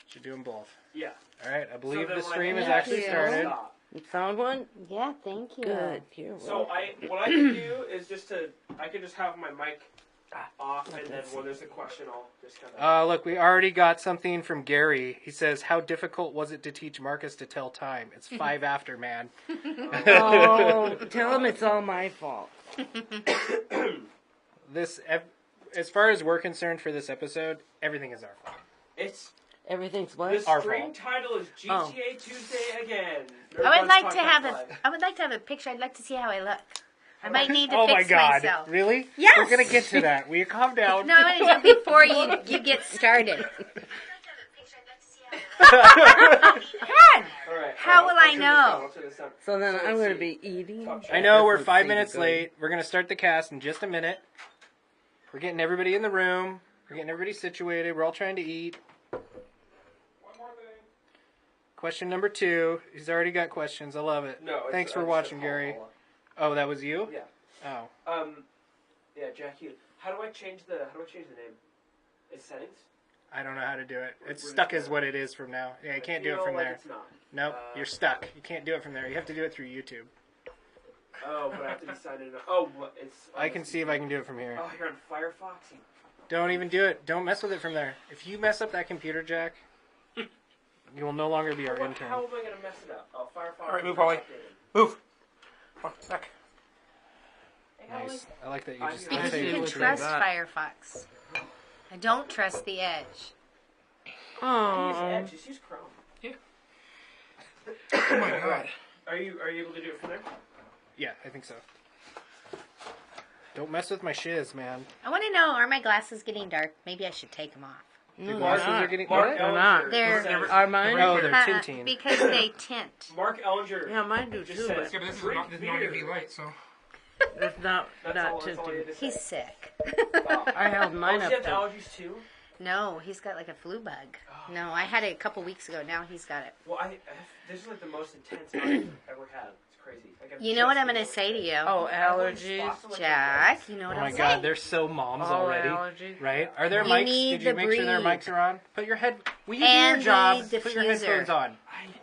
Should do them both. Yeah. All right, I believe So the then stream when is I actually hit started. stop. You found one? Yeah, thank you. Good. You're So what I can do is I can just have my mic off, and then when there's a question, I'll just kind of... Look, we already got something from Gary. He says, how difficult was it to teach Marcus to tell time? It's 5 after, man. Oh, tell him it's all my fault. As far as we're concerned for this episode, everything is our fault. Everything's what? The stream title is GTA Tuesday again. I would like to have a picture. I'd like to see how I look. I might need to fix myself. Really? Yes. We're going to get to that. Will you calm down? No, I'm going to do it before you get started. How will I know? So then I'm going to be eating. I know we're 5 minutes late. We're going to start the cast in just a minute. We're getting everybody in the room. We're getting everybody situated. We're all trying to eat. One more thing. Question number 2. He's already got questions. I love it. No, thanks for watching, Gary. Oh, that was you? Yeah. Oh. Yeah, Jack Hughes. How do I change the name? Is settings? I don't know how to do it. It's stuck as what it is from now. Yeah, you can't do it from there. It's not. Nope, you're stuck. You can't do it from there. You have to do it through YouTube. Oh, but I have to be signed in. Oh, it's... I can see if I can do it from here. Oh, you're on Firefox? Don't even do it. Don't mess with it from there. If you mess up that computer, Jack, you will no longer be our intern. How am I going to mess it up? Oh, Firefox... All right, move, Holly. Move. Come on, back. Nice. I like that you just... Because you can trust Firefox. I don't trust the Edge. I use Edge. Just use Chrome. Yeah. Oh my god. Are you able to do it from there? Yeah, I think so. Don't mess with my shiz, man. I want to know, are my glasses getting dark? Maybe I should take them off. The glasses are getting... Mark What? Ellinger They're... Are mine? Oh, they're tinting. Because they tint. Mark Ellinger. Yeah, mine do too, but Yeah, but this is not UV light, so... it's not all tinted. you had to say. He's sick. I held mine Does up he have to... allergies too? No, he's got like a flu bug. No, I had it a couple weeks ago. Now he's got it. Well, this is like the most intense I've ever had. It's crazy. You know what I'm going to say to you? Oh, allergies. Jack, you know what Oh I'm my saying? god, they're so moms All already. allergies. Right? Are there You mics? need Did you the make sure their breathe. mics are on? Put your head... Will you And do your job? the Put your diffuser. headphones on.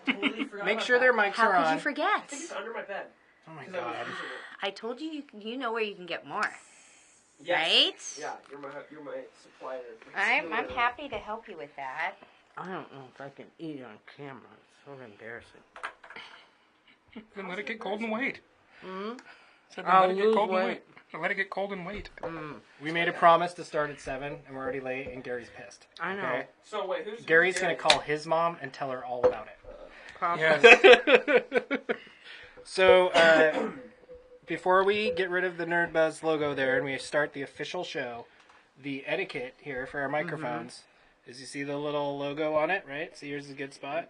I totally forgot Make about sure their that. mics How are could on. you forget? I think it's under my bed. Oh my 'Cause I was god. using it. I told you, you know where you can get more. Yes. Right? Yeah, you're my supplier. I'm happy to help you with that. I don't know if I can eat on camera. It's so embarrassing. Then let it get cold and wait. Said then I'll let it get lose cold and weight. wait. Let it get cold and wait. We made a promise to start at 7, and we're already late, and Gary's pissed. I know. Okay? So wait, who's Gary's going to call his mom and tell her all about it. Probably. Yes. So, before we get rid of the Nerdbuzz logo there and we start the official show, the etiquette here for our microphones is you see the little logo on it, right? So here's a good spot.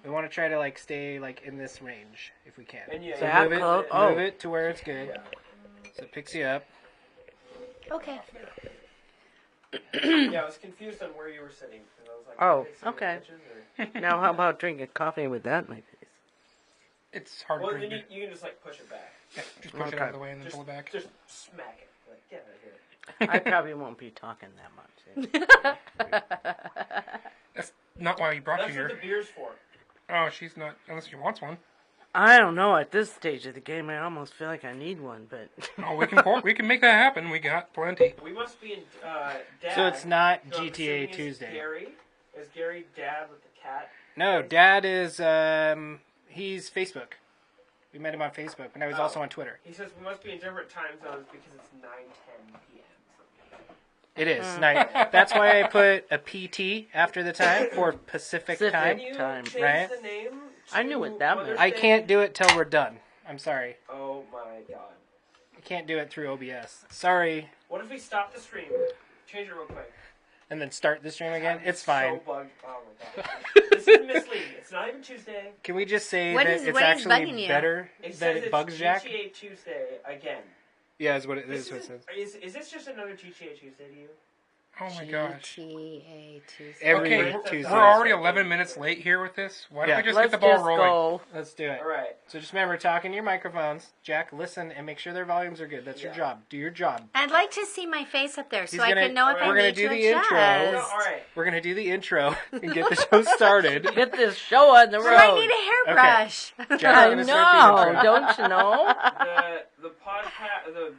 We want to try to stay in this range if we can. And yeah, So That move close? it, Oh. move it to where it's good. So it picks you up. Okay. Yeah, I was confused on where you were sitting. 'Cause I was like, Oh, some okay. pictures or- Now, how about drinking coffee with that in my face? It's hard Well, to then drink. you can just push it back. Yeah, just push it out of the way and then pull it back. Just smack it. Like, get out of here. I probably won't be talking that much. That's not why we brought That's you what here. the beer's for. Oh, she's not, unless she wants one. I don't know. At this stage of the game, I almost feel like I need one, but... Oh, we can make that happen. We got plenty. We must be in Dad. So it's not who I'm GTA assuming is Tuesday. Gary? Is Gary Dad with the cat? No, Dad is, he's Facebook. We met him on Facebook, and I was also on Twitter. He says we must be in different time zones because it's 9:10 p.m. It is. Night. That's why I put a PT after the time for Pacific Pacific. time. Can you Time, change right? the name I knew what that meant. I can't do it till we're done. I'm sorry. Oh my god. I can't do it through OBS. Sorry. What if we stop the stream? Change it real quick. And then start the stream again? I'm It's fine. So bugged. Oh my god. This is misleading. It's not even Tuesday. Can we just say What that is- it's what is bugging actually you? better It that says it it's bugs Jack? GTA Tuesday again. Yeah, is what it This is. What it says. is this just another GTA Tuesday to you? Oh my gosh. GTA Tuesday. Every Okay, Tuesday. we're already 11 minutes late here with this. Why don't we just Let's get the ball just rolling? go. Let's do it. All right. So just remember, talking to your microphones. Jack, listen and make sure their volumes are good. That's your job. Do your job. I'd like to see my face up there so He's I gonna- can know if I we're gonna need do to the adjust. intro. No, all right. We're going to do the intro and get the show started. Get this show on the road. I might need a hairbrush. Jack's I gonna start the know, intro. don't you know? The podcast, the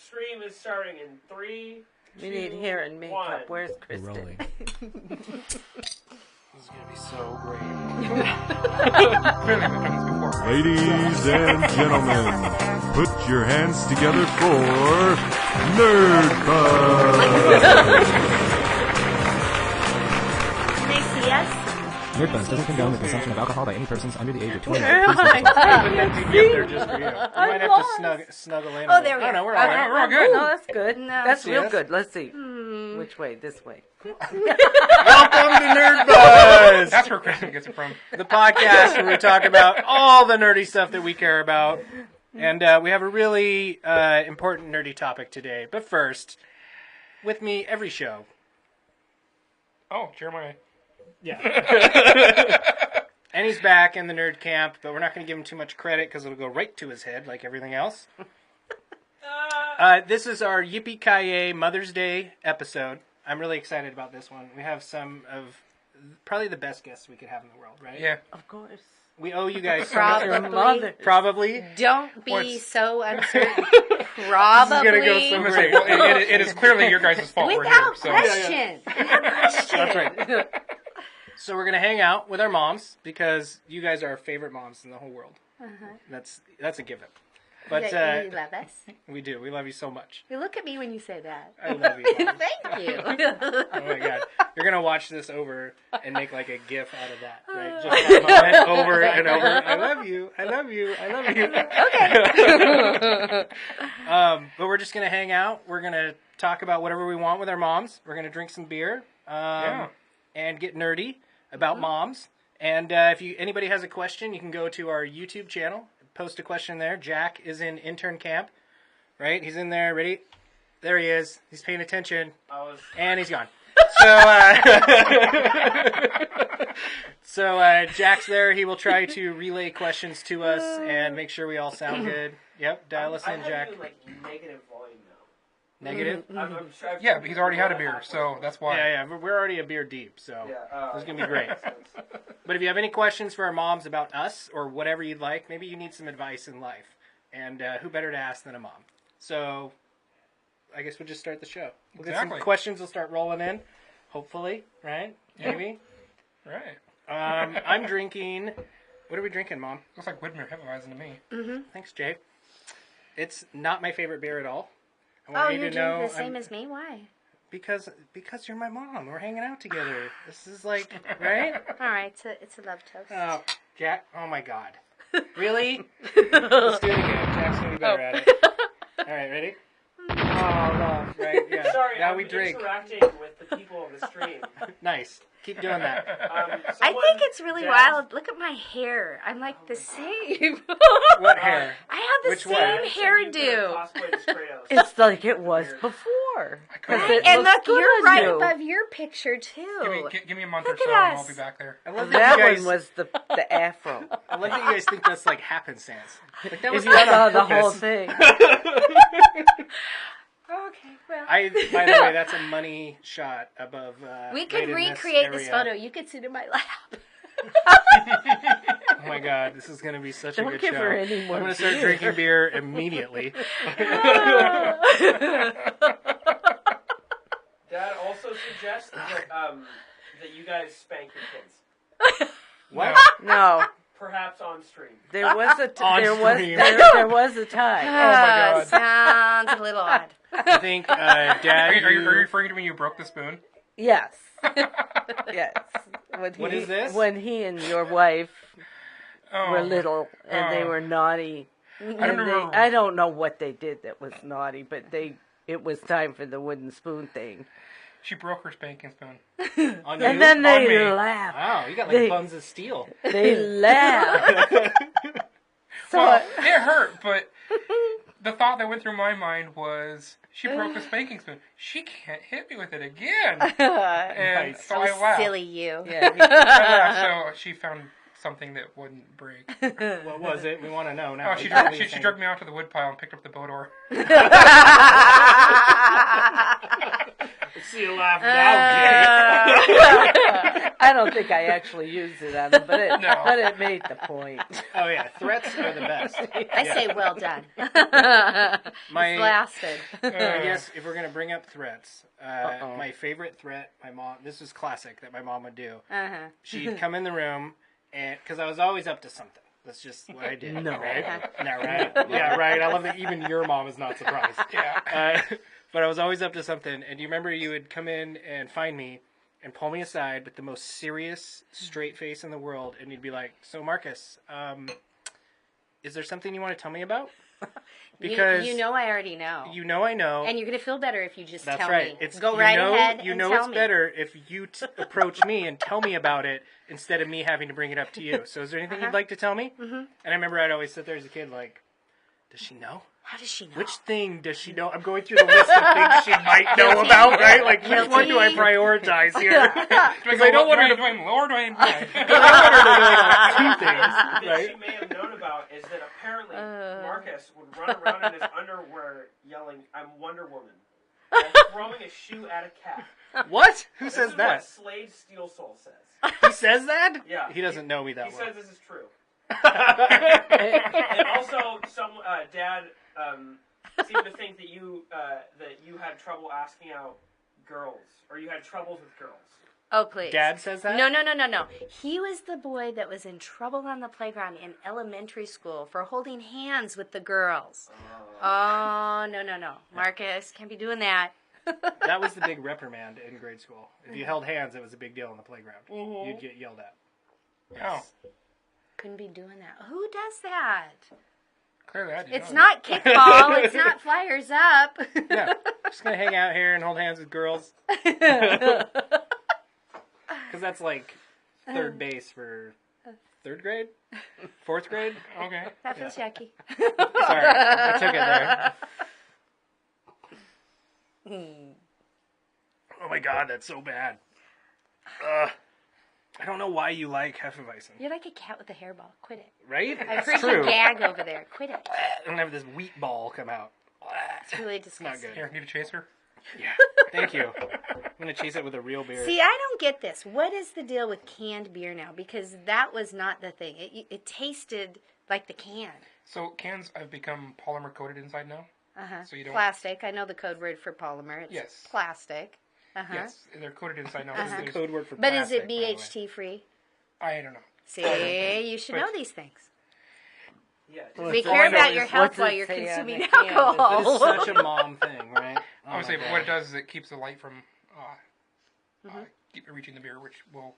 stream is starting in 3. We need hair and makeup. 1. Where's Kristen? Rolling. This is going to be so great. Clearly, we've done this before. Ladies and gentlemen, put your hands together for Nerdbuzzed. Can they see us? Nerdbuzzed doesn't condone the consumption of alcohol by any persons under the age of 20. Put that DP up there just for you. You might have to snuggle in. Oh, there we Oh, go. no, we're all Okay. right. We're all good. No, that's good. No. That's real Yes. good. Let's see. Which way? This way. Welcome to Nerdbuzzed, That's where Kristen gets it from. the podcast where we talk about all the nerdy stuff that we care about. And we have a really important nerdy topic today. But first, with me every show. Oh, Jeremiah. Yeah. And he's back in the nerd camp, but we're not going to give him too much credit because it'll go right to his head like everything else. This is our Yippee Mother's Day episode. I'm really excited about this one. We have some of probably the best guests we could have in the world, right? Yeah. Of course. We owe you guys so Your much. mother. Probably. Don't be What's- so uncertain. Probably. gonna go so I'm gonna say, well, it is clearly your guys' fault we're here. Without So. question. Without question. That's right. So we're going to hang out with our moms because you guys are our favorite moms in the whole world. That's a given. But Yeah, you love us. we do. We love you so much. You look at me when you say that. I love you, Mom. Thank you. Oh my god. You're going to watch this over and make like a gif out of that, right? Just that moment over and over. I love you. I love you. I love you. Okay. But we're just going to hang out. We're going to talk about whatever we want with our moms. We're going to drink some beer and get nerdy about moms. And if anybody has a question, you can go to our YouTube channel, post a question there. Jack is in intern camp, right? He's in there, ready? There he is. He's paying attention, and he's gone. So Jack's there. He will try to relay questions to us and make sure we all sound good. Yep, dial us in, Jack. I'm like negative volume now. Negative? I'm sure Yeah, but he's already had a beer, so that's why. Yeah, we're already a beer deep, so this is going to be great. But if you have any questions for our moms about us or whatever you'd like, maybe you need some advice in life. And who better to ask than a mom? So I guess we'll just start the show. We'll get some questions will start rolling in, hopefully, right? Maybe. Right. I'm drinking... What are we drinking, Mom? Looks like Widmer Hefeweizen to me. Thanks, Jay. It's not my favorite beer at all. I Oh, want you you're to doing know the same as me? Why? because you're my mom. We're hanging out together. This is like, right? All right, it's a love toast. Oh, Jack. Oh my God. Really? Let's do it again. Jack's gonna be better at it. All right, ready? Oh, no. Right, yeah. Sorry, now I'm we drink. interacting with the people on the stream. Nice. Keep doing that. I think it's really wild. Look at my hair. I'm like the same. What hair? I have the Which same one? hairdo. It's like it was before. Right? And look, you're right above your picture too. Give me a month Look or so, at and I'll us. be back there. I love That you guys, one was the afro. I love that you guys think that's like happenstance. Like that was If you not saw on the purpose. whole thing. Okay, well. By the way, that's a money shot above. We could right in recreate this area. photo. You could sit in my lap. Oh my God, this is going to be such a Don't good give show. her any more I'm going to start beer. drinking beer immediately. Dad also suggests that you guys spank your kids, Wow. No, perhaps on stream. there was a On there was stream. there was a time. God. Sounds a little odd. I think, Dad, Are you referring to when you broke the spoon? Yes, yes. What is this? When he and your wife Oh, were little and they Oh. were naughty. I don't And remember. I don't know what they did that was naughty, but it was time for the wooden spoon thing. She broke her spanking spoon. On you? And then On they me. laughed. Wow, you got like They- buns of steel. They laughed. So Well, it hurt, but the thought that went through my mind was, she broke the spanking spoon. She can't hit me with it again. And so I laughed. Silly you. Yeah. I laughed, so she found something that wouldn't break. What was it? We want to know now. Oh, she dragged me out to the wood pile and picked up the boat oar. See you laugh now, I don't think I actually used it on him, but it made the point. Oh yeah, threats are the best. I say well done. My Lasted. I guess if we're gonna bring up threats, my favorite threat, my mom. This was classic that my mom would do. She'd come in the room, and because I was always up to something. That's just what I did. No. Right? No, right? Yeah, right. I love that even your mom is not surprised. Yeah. But I was always up to something. And do you remember you would come in and find me and pull me aside with the most serious, straight face in the world, and you'd be like, "So, Marcus, is there something you want to tell me about?" Because you know I already know. you know I know. And you're going to feel better if you just That's tell right. me. It's, Go right ahead You and know tell it's me. better if you approach me and tell me about it instead of me having to bring it up to you. So is there anything you'd like to tell me? Mm-hmm. And I remember I'd always sit there as a kid like, does she know? How does she know? Which thing does she know? I'm going through the list of things she might know about, right? Like, which one do I prioritize here? Because I don't want her to... Do I aim low or do I aim high? I don't want her to know like two things, That right? she may have known about is that apparently Marcus would run around in his underwear yelling, "I'm Wonder Woman," while throwing a shoe at a cat. What? Who This says is that? what Slade Steel Soul says. He says that? Yeah. He doesn't know me that He well. says this is true. And also, Dad seemed to think that you had trouble asking out girls, or you had troubles with girls. Oh, please. Dad says that? No. He was the boy that was in trouble on the playground in elementary school for holding hands with the girls. Oh, no. Marcus, can't be doing that. That was the big reprimand in grade school. If you held hands, it was a big deal on the playground. You'd get yelled at. Oh. Couldn't be doing that. Who does that? Clearly I did. It's not kickball. It's not flyers up. Yeah. Just going to hang out here and hold hands with girls. Because that's like third base for third grade? Fourth grade? Okay. That feels yucky. Sorry. I took it there. Oh my god, that's so bad. I don't know why you like Hefeweizen. You're like a cat with a hairball. Quit it. Right? I've That's heard you true. gag over there. Quit it. And have this wheat ball come out. It's really It's not disgusting. good. Here, need a chaser? Yeah. Thank you. I'm going to chase it with a real beer. See, I don't get this. What is the deal with canned beer now? Because that was not the thing. It tasted like the can. So cans have become polymer coated inside now? So you don't... Plastic. I know the code word for polymer. It's Yes. plastic. Yes, they're coated inside now. That's the code word for But plastic, is it BHT free? I don't know. See, you should know these things. Yeah. We care about your health while you're consuming alcohol. It's such a mom thing, right? I would say what it does is it keeps the light from reaching the beer, which will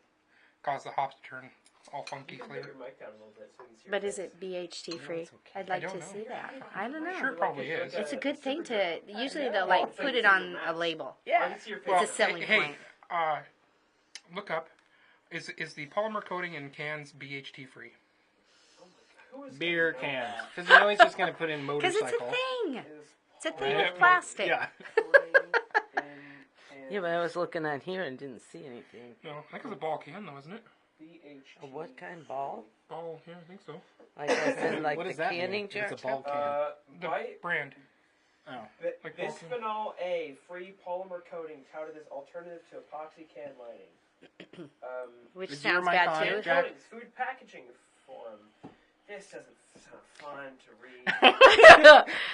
cause the hops to turn all funky Put flavor. your mic down a little bit so we can see your But face. is it BHT free? I'd like don't to know. see that. I don't know. Sure, it probably is. It's a good thing to. Usually they'll like put it on a label. I can see your face. It's a selling point. Look up. Is the polymer coating in cans BHT free? Who is Beer cans. Because you know he's just going to put in Because motorcycle. it's a thing. It's a thing Yeah, with plastic. Yeah. Yeah, but I was looking on here and didn't see anything. No, I think it's a ball can though, isn't it? A what kind ball? Ball, yeah, I think so. Like as in like What the does that canning mean? jar? It's a ball can. The White brand. Oh. Like bisphenol A free polymer coating touted as alternative to epoxy can lining. Which Is your sounds mic bad on? too. Jack? Coatings, food packaging forum. This doesn't sound fun to read.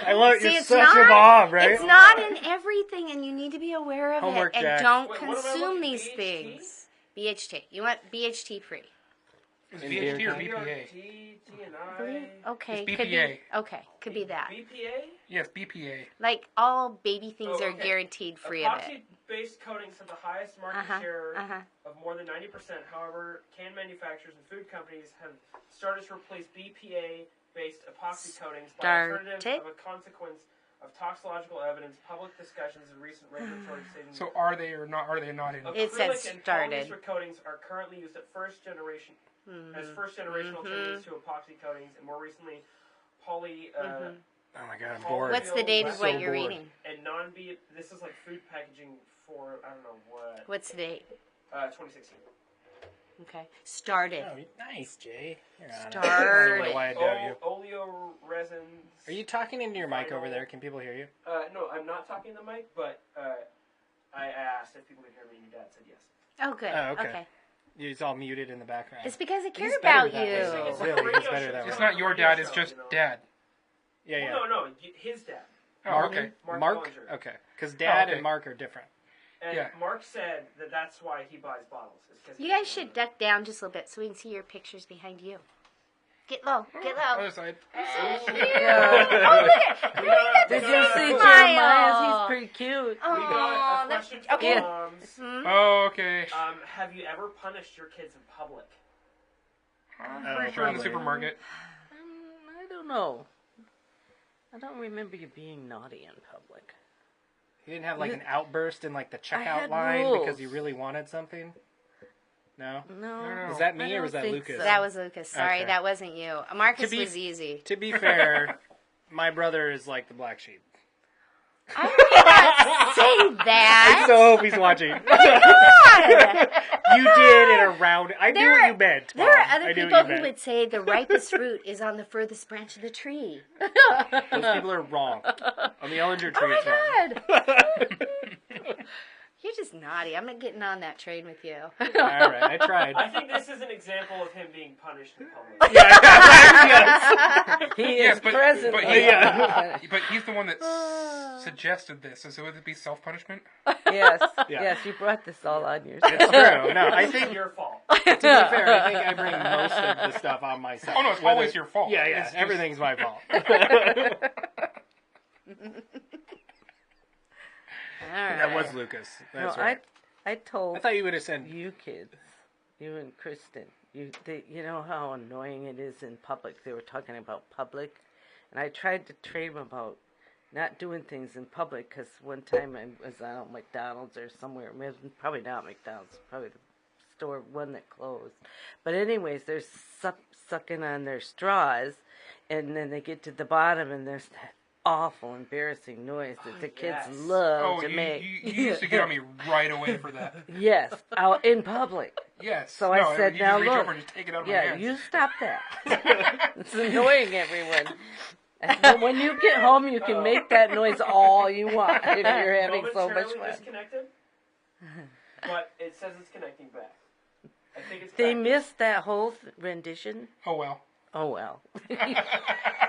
I love See, you're it's such not, a mom, right? It's not in everything, and you need to be aware of Homework, it. And Jack. don't Wait, what am I consume looking- these BHT? things. BHT. You want BHT free. Is In it beer BHT or can? BPA? Okay, It's could be. BPA. Okay, could be that. BPA? Yes, BPA. Like all baby things Oh, are okay. guaranteed free of it. Epoxy-based coatings have the highest market share of more than 90%. However, can manufacturers and food companies have started to replace BPA-based epoxy coatings by alternatives of a consequence of toxicological evidence, public discussions, and recent regulatory decisions. So are they or not? Are they not in? It said Acrylic and started. polyester coatings are currently used at first generation as first generation alternatives to epoxy coatings, and more recently, Oh my god, I'm bored. What's the date of So what you're bored. reading? And this is like food packaging for, I don't know what. What's the date? 2016. Okay. Started. Oh, nice, Jay. You're on it. Started. I don't know why I doubt you. Oleo resins. Are you talking into your mic over there? Can people hear you? No, I'm not talking to the mic, but I asked if people could hear me, and your dad said yes. Oh, good. Oh, okay. Okay. He's all muted in the background. It's because I care He's better about that way. you. Really, he's better that way. It's not your dad, it's just dad. Yeah, yeah. Well, no, his dad. Oh, Mark? okay. Mark? Bellinger. Okay. Because Dad okay. and Mark are different. And Yeah. Mark said that that's why he buys bottles. Is 'cause he You guys doesn't should want duck down just a little bit so we can see your pictures behind you. Get low. Get low. Other side. So cute. Oh, look at Did the you see smile. Jeremiah's? He's pretty cute. We got a question from okay. moms. Oh, okay. Have you ever punished your kids in public? I'm pretty sure in the probably. supermarket. I don't know. I don't remember you being naughty in public. He didn't have like an outburst in like the checkout had line rules. because he really wanted something? No? No. Was that I me or don't was that think Lucas? so. That was Lucas. Sorry, Okay. that wasn't you. Marcus To be- was easy. To be fair, my brother is like the black sheep. I did not say that. I so hope he's watching. God. You did in a round. I knew There what are- you meant. There are Mom. other I knew people what you who meant. would say the ripest fruit is on the furthest branch of the tree. Those people are wrong. On the Ellinger tree, Oh it's wrong. my God. You're just naughty. I'm not getting on that train with you. All right, I tried. I think this is an example of him being punished in public. He Yes, is but- present. but yeah. But he's the one that suggested this, so would it be self-punishment? Yes, Yeah. yes, you brought this all on yourself. It's true. No, I It's think, your fault. to be fair, I think I bring most of the stuff on myself. Oh, no, it's Whether- always your fault. Yeah, yeah, It's just- everything's my fault. That was Lucas. No, That's right. I told I thought you would have said, you kids, you and Kristen, you know how annoying it is in public. They were talking about public, and I tried to train them about not doing things in public because one time I was at McDonald's or somewhere, probably not McDonald's, probably the store one that closed. But anyways, they're sucking on their straws, and then they get to the bottom, and there's that awful, embarrassing noise that the kids Yes. love Oh, to make. you used to get on me right away for that. Yes, out in public. Yes. So no, I said, you now just reach look. over and just take it out of my Yeah, hands. you stop that. It's annoying everyone. And when you get home, you can make that noise all you want if you're having so much Momentarily fun. disconnected, but it says it's connecting back. I think it's They back. missed that whole rendition. Oh, well. Oh well.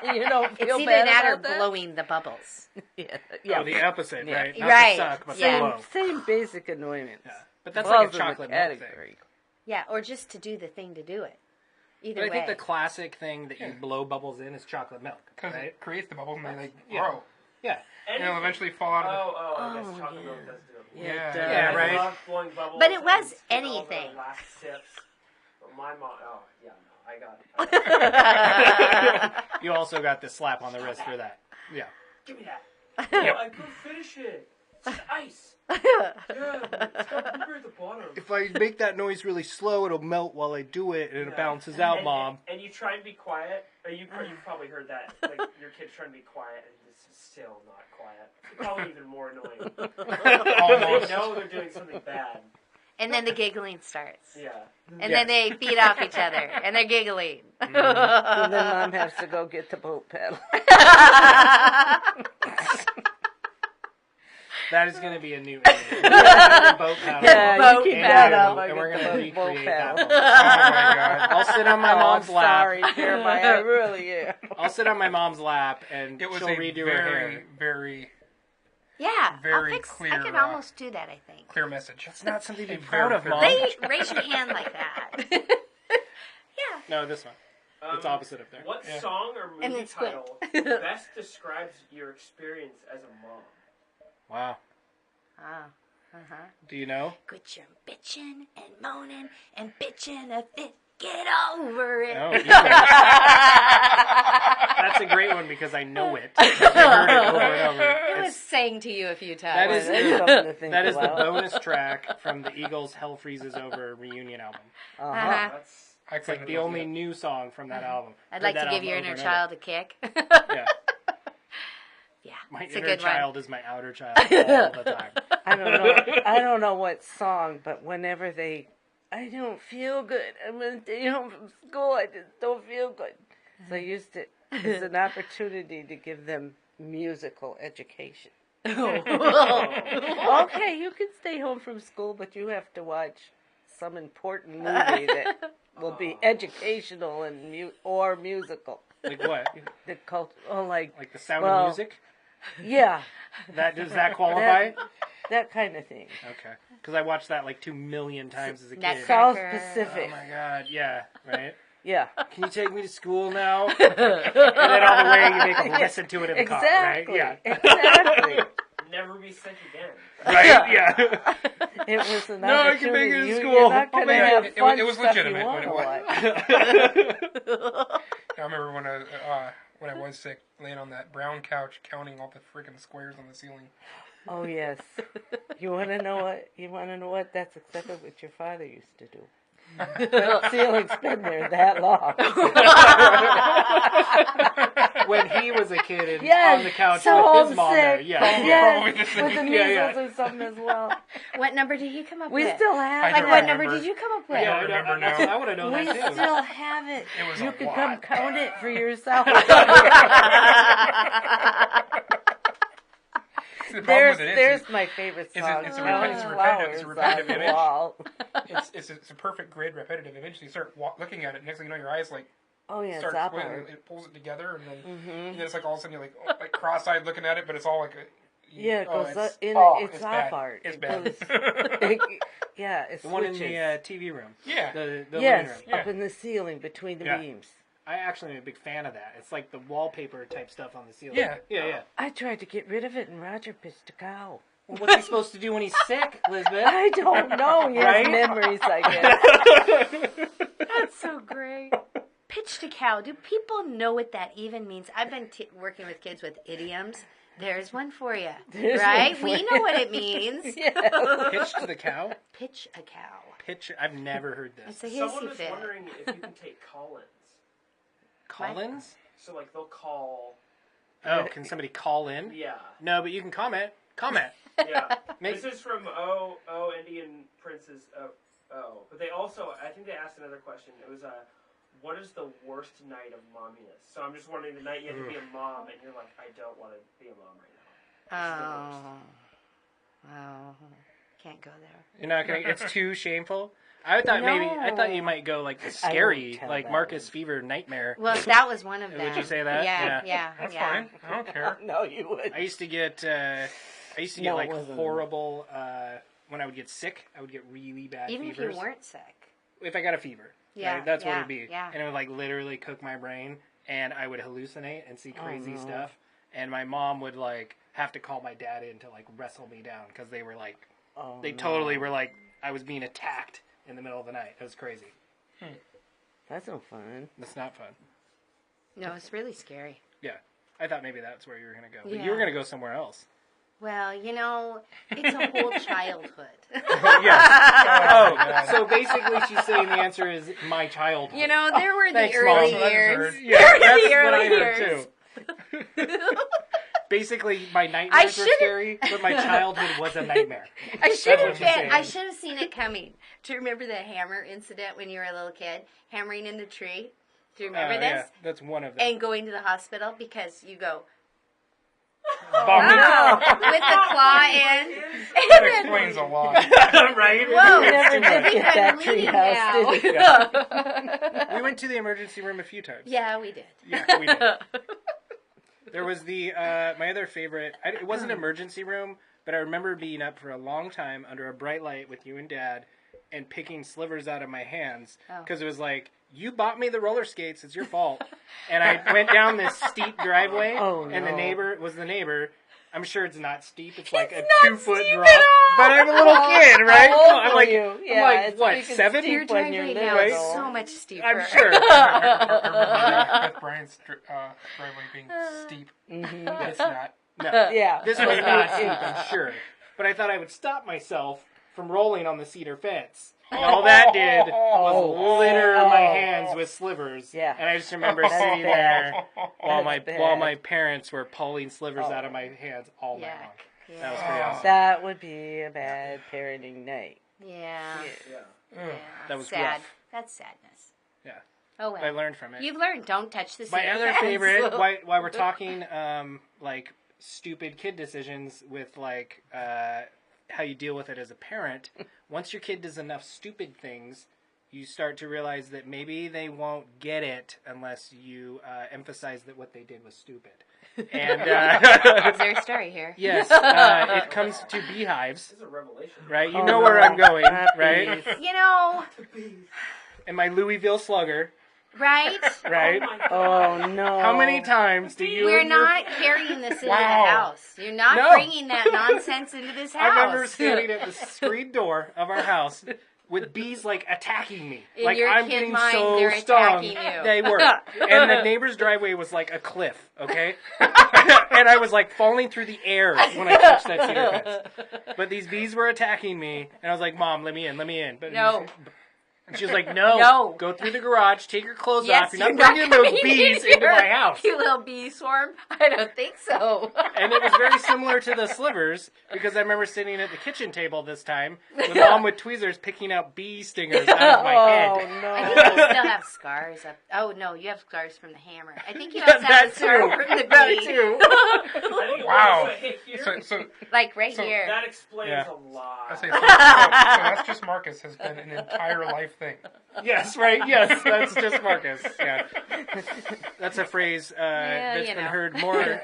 You don't It's feel either bad that or about that? blowing the bubbles. Yeah, oh, the opposite, Yeah. right? Not Right. the suck, but Yeah. the blow. Same basic annoyance. Yeah. But that's Falls like a in the chocolate milk thing. category. Yeah, or just to do the thing to do it. Either But I way. think the classic thing that you blow bubbles in is chocolate milk, Because right? it creates the bubbles and they like Yeah. grow. Yeah. And they'll eventually fall out of I guess Oh, chocolate yeah. milk does do it. Yeah, Yeah. it does. Yeah, right. I love blowing bubbles. But it was and spit all anything. the last sips. But my mom, no, I got it. You also got the slap on the wrist for that. Yeah. Give me that. No, I couldn't finish it. It's ice. Yeah, it's got blueberry at the bottom. If I make that noise really slow, it'll melt while I do it, and it bounces out, and, Mom. And you try and be quiet. You've probably heard that. Like, your kid's trying to be quiet, and it's still not quiet. It's probably even more annoying. Almost. They know they're doing something bad. And then the giggling starts. Yeah. And then they feed off each other. And they're giggling. And then Mom has to go get the boat paddle. That is going to be a new image. Boat paddle. Yeah, Boat you keep and that you, up. and we're going to recreate that paddle. one. Oh, my God. I'll sit on my Oh, mom's I'm lap. sorry, Jeremiah. I really am. I'll sit on my mom's lap, and It was she'll a redo her very, hair. very Yeah. Very I'll fix. clear, I can almost do that, I think. clear message. It's not something to be A proud very of, clear Mom. message. Raise your hand like that. Yeah. No, this one. It's opposite up there. What Yeah. song or And movie then squid. title best describes your experience as a mom? Wow. Ah. Uh-huh. Do you know? Quit your bitching and moaning and bitching a fit. Get over it. No. You guys. That's a great one because I know it. I heard it over and over. It was It's- sang to you a few times. That is That's the, something to think that is the about. bonus track from the Eagles' Hell Freezes Over reunion album. Uh-huh. That's It's like the only new song from that album. I'd Heard like that to give album your over inner and child a kick. over. Yeah. Yeah, My it's a inner good child one. is my outer child all the time. I don't know what song, but whenever I don't feel good. I'm going to stay home from school. I just don't feel good. So I used it as an opportunity to give them musical education. Okay, you can stay home from school, but you have to watch some important movie that will be educational and or musical. Like what? The cult, like The Sound of Music? Yeah, Does that qualify? that kind of thing. Okay. Because I watched that 2 million times as a kid. South Oh Pacific. my god, yeah, right? Yeah. Can you take me to school now? And then all the way you make them listen to it in the car, right? Yeah. Exactly. Never be sick again. Right? Yeah. It was an No, I can make it in opportunity. school. You're not I'll going to make have it. fun It was stuff legitimate you when want it to was. watch. I remember when I was sick, laying on that brown couch, counting all the freaking squares on the ceiling. Oh yes. You want to know what? You want to know what? That's exactly what your father used to do. That ceiling's been there that long. When he was a kid and Yes, on the couch so with his mom there. homesick. Yeah. Yes, with the measles Yeah. or something as well. What number did he come up We with? still have I it. Like, don't what remember. number did you come up with? Yeah, I remember now. I want to know We that too. still have it. It was You a can lot. come count it for yourself. See, the problem with it There's my favorite song. it's a Counting repetitive flowers on the image. wall. it's a perfect grid repetitive image. You start looking at it, next thing you know, your eyes Oh yeah, it's starts up squinting, art. it pulls it together, and then it's all of a sudden you're like cross-eyed looking at it, but it's all Yeah, it goes it's, in. oh, It's bad. op art. It's It bad. goes- yeah, it's The one in switches. the TV room. Yeah. The living Yes, room. Yeah. up in the ceiling between the Yeah. beams. I actually am a big fan of that. It's like the wallpaper type stuff on the ceiling. Yeah. Yeah. I tried to get rid of it, and Roger pitched a cow. Well, what's he supposed to do when he's sick, Elizabeth? I don't know. He has Right? memories, I guess. That's so great. Pitch to cow. Do people know what that even means? I've been working with kids with idioms. There's one for you. There's Right? one for We you. know what it means. Pitch to the cow? Pitch a cow. Pitch? I've never heard this. It's a Someone hissy was fit. wondering if you can take call-ins. Collins? So, they'll call... Oh, can somebody call in? Yeah. No, but you can comment. Comment. Yeah. Make- This is from Indian Prince's But they also, I think they asked another question. It was, what is the worst night of momminess? So I'm just wondering the night you have to be a mom and you're like, I don't want to be a mom right now. Oh, can't go there. You're not gonna. It's too shameful. I thought you might go like the scary, tell like that Marcus Fever nightmare. Well, that was one of them. Would you say that? Yeah. That's fine. I don't care. No, you would. I used to get No, it like wasn't. horrible. When I would get sick, I would get really bad Even if fevers. you weren't sick. If I got a fever, Yeah, right? That's what yeah, it'd be. yeah. And it would like literally cook my brain, and I would hallucinate and see crazy no. stuff. And my mom would like have to call my dad in to like wrestle me down because they were like, they totally were like I was being attacked in the middle of the night. It was crazy. That's no fun. It's not fun. No, it's really scary. Yeah, I thought maybe that's where you were gonna go, but Yeah. you were gonna go somewhere else. Well, it's a whole childhood. Yeah. So basically, she's saying the answer is my childhood. There were the Thanks, early Mom. years. Yeah, There were that's the what I early heard years. too. Basically, my nightmares were scary, but my childhood was a nightmare. I should That's what have you're been. I saying. should have seen it coming. Do you remember the hammer incident when you were a little kid, hammering in the tree? Do you remember this? Yeah, that's one of them. And going to the hospital because you go Vomit. with the claw in. That explains a lot. Right? Whoa! never I did think get I'm that leaving treehouse, now. did We went to the emergency room a few times. Yeah, we did. Yeah, we did. There was my other favorite. It wasn't an emergency room, but I remember being up for a long time under a bright light with you and Dad, and picking slivers out of my hands because it was like, you bought me the roller skates, it's your fault. And I went down this steep driveway, and the neighbor. I'm sure it's not steep. It's like a 2-foot drop. But I'm a little kid, right? How old I'm were like, you? I'm Yeah, like it's what, freaking 7? steep. Your When you're driveway now little. is so much steeper. I'm sure. Beth Bryant's driveway being steep. It's not. No. Yeah. This was not steep, I'm sure. But I thought I would stop myself from rolling on the cedar fence. And all that did was litter my hands with slivers. Yeah. And I just remember That's sitting bad. there while That's my bad. parents were pulling slivers out of my hands all night long. Yeah. That was pretty awesome. That would be a bad parenting night. Yeah. That was sad. rough. That's sadness. Yeah. Oh well. I learned from it. You've learned. Don't touch the My ceiling other fans. favorite, while we're talking, like stupid kid decisions with like how you deal with it as a parent. Once your kid does enough stupid things, you start to realize that maybe they won't get it unless you emphasize that what they did was stupid. And Is there a story here? yes, it comes to beehives. This is a revelation. Right, you know where I'm going, right? You know, And my Louisville Slugger, right? right? Oh no! How many times do you? We're not carrying this into Wow. the house. You're not No. bringing that nonsense into this house. I remember standing at the screen door of our house with bees like attacking me. In like your I'm kid getting mind, so they're stung. attacking you. They were. And the neighbor's driveway was like a cliff, okay? And I was like falling through the air when I touched that cedar fence. But these bees were attacking me, and I was like, Mom, let me in, let me in. But No. And she was like, no, No. go through the garage, take your clothes Yes, off. You're not bringing those coming bees in into here, my house. You little bee swarm. I don't think so. And it was very similar to the slivers, because I remember sitting at the kitchen table this time with Mom with tweezers picking out bee stingers out of my head. Oh I think no! you still have scars up. Oh no, you have scars from the hammer. I think you also have a scar from the That bee. too. I think Wow. it was a hit here. So Like right So here. That explains Yeah. a lot. I say so that's just Marcus has been an entire life thing. Yes, right. Yes, that's just Marcus. Yeah, that's a phrase Yeah, that's you been know. heard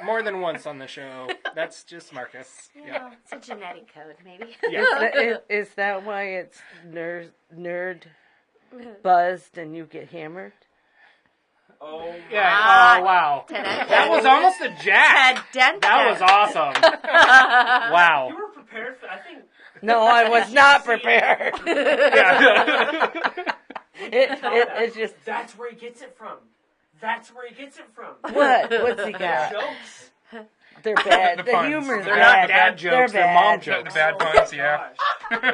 more than once on the show. That's just Marcus. You Yeah. know, it's a genetic code, maybe. Is that why it's nerd buzzed and you get hammered? Oh, Yeah. Ah. Oh wow. Ta-da. That was almost a jack. That was awesome. Wow. You were prepared for. I think. No, I was not prepared. Yeah. It's just That's where he gets it from. That's where he gets it from. what? What's he The got? jokes. They're bad. The The puns. humor's They're bad. not dad jokes. They're mom bad. jokes. The bad puns, yeah. Gosh.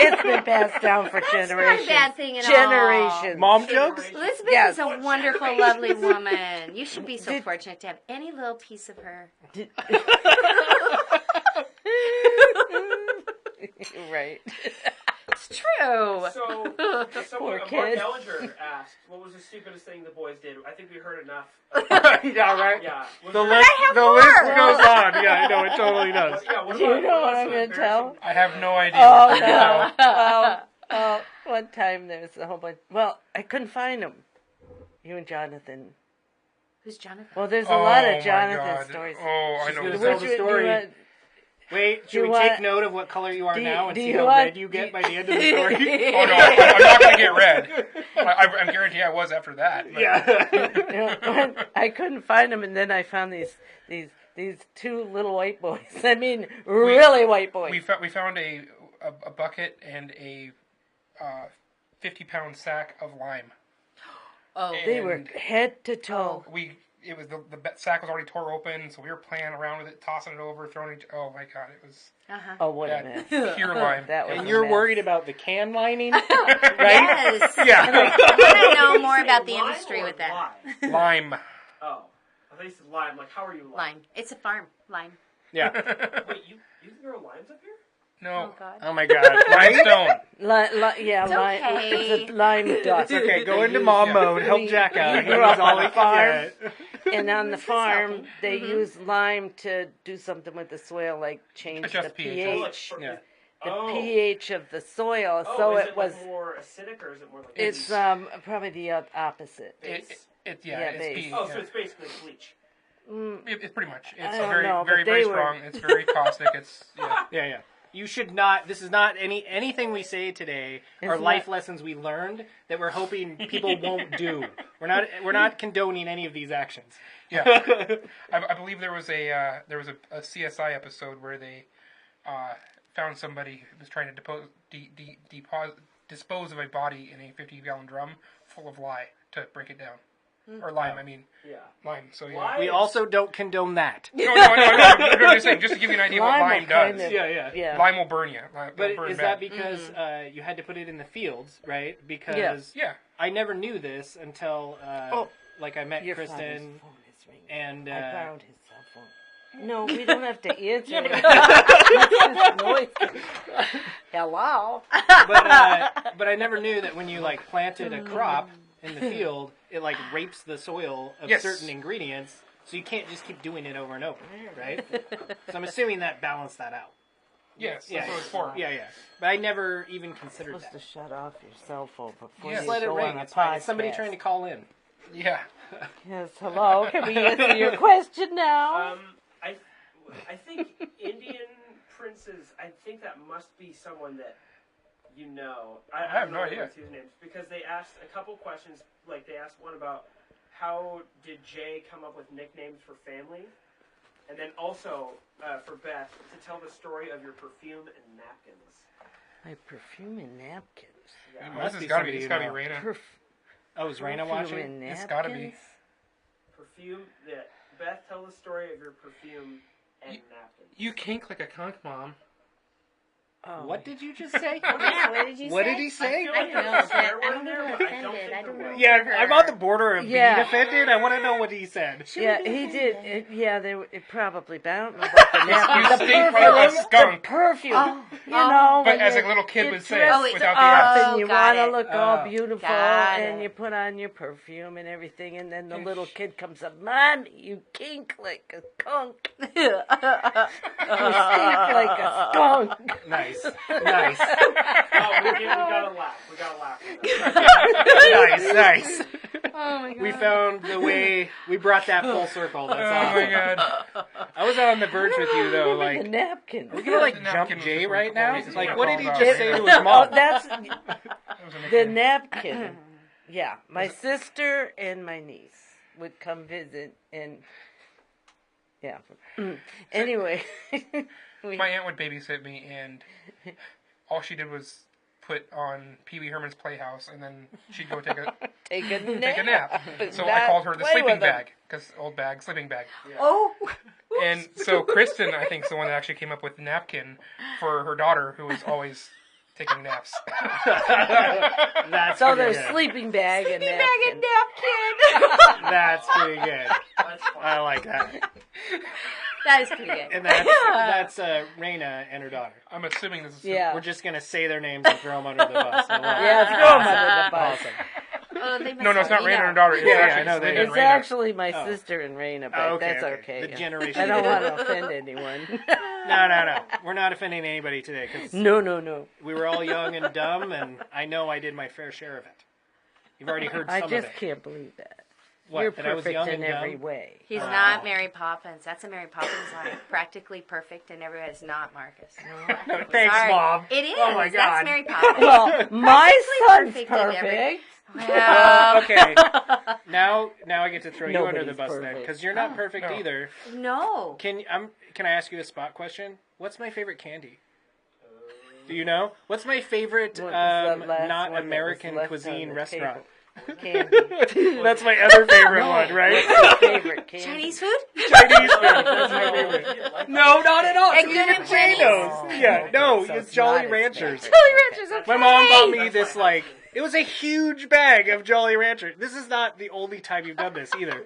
It's been passed down for That's not a generations. bad thing at all. Generations. Mom jokes. Elizabeth Yes. is a wonderful, lovely woman. You should be so fortunate to have any little piece of her. Right. It's true. So, Poor someone, Mark kid. Ellinger asked, "What was the stupidest thing the boys did?" I think we heard enough. Yeah, right. Yeah. Was The there- list, have the more. list goes on. Yeah, no, it totally does. Yeah, what Do you about- know what about I'm some gonna tell? embarrassing- I have no idea. Oh no. One time there was a whole bunch. Well, I couldn't find them. You and Jonathan. Who's Jonathan? Well, there's a lot Oh, of my Jonathan God. stories. Oh, I She's know. gonna this tell is- the Which one- story. do you want- Wait, Do should you we take want- note of what color you are do you- now and do see you how want- red you get by the end of the story? Oh no, I'm not going to get red. I'm guaranteed I was after that. But Yeah. I couldn't find them, and then I found these two little white boys. I mean, really white boys. we found a bucket and a 50-pound sack of lime. Oh, They were and head to toe. It was the sack was already tore open, so we were playing around with it, tossing it over, throwing it. Oh my God, it was Oh, what a mess. pure lime. That was And a you're mess. worried about the can lining, right? yes. Yeah. I want to know Did you more say about the lime industry or with that. lime? Lime. Oh, I thought you said lime. Like, how are you lime? Lime. It's a farm. Lime. Yeah. Wait, you can grow limes up here? No. Oh, God. Oh my God. Right? Limestone. Yeah, It's lime. okay. It's a lime dust. It's okay. Go They into use- mom mode. Help Jack out. You He grew needs up all on he a can farm. get. And on the This is farm, helping. they use lime to do something with the soil, like change Adjust the pH. pH, Yeah. the Oh. pH of the soil. Oh, so is it was. like more acidic or is it more like It's probably the opposite. base? It's base. pH. Oh, so it's basically bleach. It's pretty much. It's I don't very, know, but very, very they were- strong. It's very caustic. It's yeah. Yeah. You should not. This is not anything we say today are It's life not- lessons we learned that we're hoping people won't do. We're not condoning any of these actions. Yeah. I believe there was a CSI episode where they found somebody who was trying to dispose of a body in a 50-gallon drum full of lye to break it down. Or lime, I mean. Yeah. Lime, so yeah. Why? We also don't condone that. No, I'm just saying, just to give you an idea what lime does. kind of- Yeah. Lime will burn you. But burn is bad. that because you had to put it in the fields, right? Because Yeah. I never knew this until like I met Your father's Kristen phone is ringing. and I borrowed his cell phone. No, we don't have to answer. Hello. but I never knew that when you like planted a crop in the field, it like rapes the soil of certain ingredients, so you can't just keep doing it over and over, right? So I'm assuming that balanced that out. Yes, Yeah, that's what it's for. yeah. But I never even considered You're supposed that. to shut off your cell phone before Yes. you Just let it go ring. on a It's fine. podcast. It's somebody trying to call in. Yeah. Yes, hello. Can we answer your question now? I think Indian princes. I think that must be someone that you know. I have don't no know idea. His names because they asked a couple questions. Like they asked one about how did Jay come up with nicknames for family, and then also for Beth to tell the story of your perfume and napkins. My perfume and napkins. Yeah. Must This be has got to somebody be. It's you got to be know. Raina. Oh, is Raina Perfume watching? and It's gotta be. napkins? Perfume. That Beth, tell the story of your perfume and napkins. You kink like a conch mom. Oh, What did you just say? Yeah, what did you What say? did he say? feel I like don't there's know. a swear I word don't in know. there, I'm but I don't offended. think I there don't know. was. Yeah, for I'm her. on the border of Yeah. being offended. I want to know what he said. Yeah, he did. It probably, but I don't know about the napkins. You The stink like a skunk. perfume. Oh, you know, But when as a you're- little kid you're would say, dressed without the up S. and you got want to it. look Oh. all beautiful, Got and it. you put on your perfume and everything, and then the little kid comes up, Mommy, you kink like a skunk. You stink like a skunk. Nice. Oh, we gotta laugh. We gotta laugh. Nice. Oh my god. We found the way. We brought that full circle. That's Oh awesome. my god. I was on the verge with you though. The Like, napkin. are we gonna like The jump napkin was Jay just right what now? we just Like, wanna what call did he that. just say to his Oh, mom? that's That was a the nickname. napkin. Yeah, my sister and my niece would come visit, and yeah. Anyway, My aunt would babysit me, and all she did was put on Pee Wee Herman's Playhouse, and then she'd go take a take a nap. take a nap. So I Not called her the play sleeping with 'em. bag, because old bag, sleeping bag. Oh. And so Kristen, I think, is the one that actually came up with the napkin for her daughter, who was always taking naps. That's So pretty there's good. sleeping bag and Bag napkin. and napkin. That's pretty good. That's fine. I like that. That is pretty good. And that's Raina and her daughter. I'm assuming this is Yeah. We're just gonna say their names and throw them under the bus. Yeah, throw 'em under the bus. Awesome. Oh, they must No, it's not already Raina and know. her daughter. It's Yeah, actually I know Selena that. and It's Raina. actually my Oh. sister and Raina, but Oh, okay, that's okay. okay. The yeah. generation I don't gap. want to offend anyone. No. We're not offending anybody today because No. we were all young and dumb, and I know I did my fair share of it. You've already heard I some just of it. can't believe that. What, You're that I was perfect young in and every dumb? way. He's Wow. not Mary Poppins. That's a Mary Poppins line. Practically perfect, and everybody's not Marcus. Thanks, Sorry. Mom. It is. Oh my God. That's Mary Poppins. Well, my son's perfect in every- perfect. Well, Okay. Now I get to throw you under the Nobody's bus then, perfect. because you're not perfect No. either. no. Can I ask you a spot question? What's my favorite candy? Do you know? What's my favorite What was the last not one that was American left cuisine on the restaurant? Candy. That's my other favorite one, right? What's your favorite candy? Chinese food? Chinese food. That's my favorite. No, not at all. Egg It's and potatoes. Chinese? Yeah, Okay, no, so it's it's Jolly not his Ranchers. favorite. Jolly Ranchers, okay. My mom bought me this it was a huge bag of Jolly Ranchers. This is not the only time you've done this either.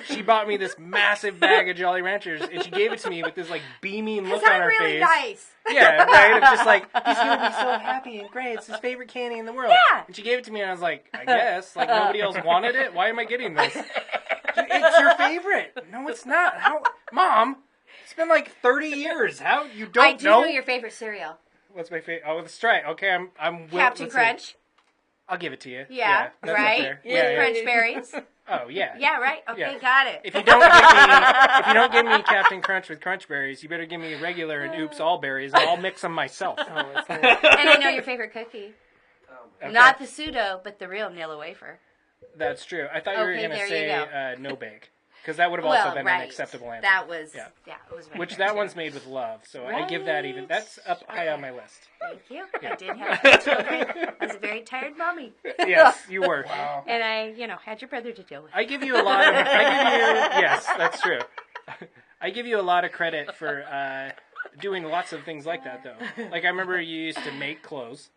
She bought me this massive bag of Jolly Ranchers, and she gave it to me with this like beaming look Because on I'm her really face. nice. Yeah, right. I'm just like, he's gonna be so happy and great. It's his favorite candy in the world. Yeah. And she gave it to me, and I was like, I guess. Like nobody else wanted it. Why am I getting this? It's your favorite. No, it's not. How, Mom? It's been like 30 years. How you don't I do know your favorite cereal. What's my favorite? Oh, let's try it. Okay, I'm. Captain let's see. Crunch. I'll give it to you. Yeah, that's up right? there. With Yeah, Crunch berries. Oh yeah. Yeah, right? Okay, Yeah. got it. If you don't give me Captain Crunch with Crunch berries, you better give me regular and Oops All berries, and I'll mix them myself. Oh, it's good. And I know your favorite cookie. Okay. Not the pseudo, but the real Nilla wafer. That's true. I thought you were Okay, going to there say you no bake. Because that would have also been an acceptable answer. That was, it was very Which that one's made with love, so I give that even. That's up high on my list. Thank you. I did have children. I was a very tired mommy. Yes, you were. Wow. And I, had your brother to deal with. I give you a lot of. Yes, that's true. I give you a lot of credit for doing lots of things like that, though. Like I remember you used to make clothes.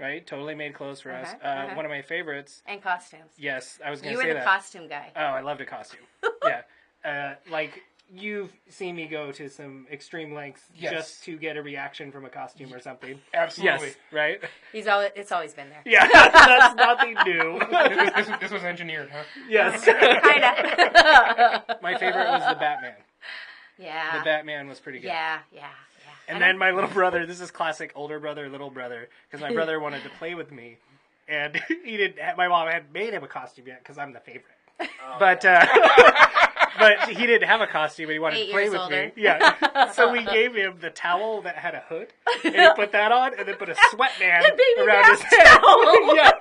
Right? Totally made clothes for us. One of my favorites. And costumes. Yes, I was going to say that. You were the costume guy. Oh, I loved a costume. Yeah. Like, you've seen me go to some extreme lengths just to get a reaction from a costume or something. Absolutely. Yes, right? It's always been there. Yeah, that's nothing new. This was engineered, huh? Yes. Kinda. My favorite was the Batman. Yeah. The Batman was pretty good. Yeah. And then my little brother, this is classic older brother, little brother, because my brother wanted to play with me, and he didn't. My mom hadn't made him a costume yet because I'm the favorite. But he didn't have a costume, and he wanted to play with me. Yeah. So we gave him the towel that had a hood, and he put that on, and then put a sweatband around his head. Yeah.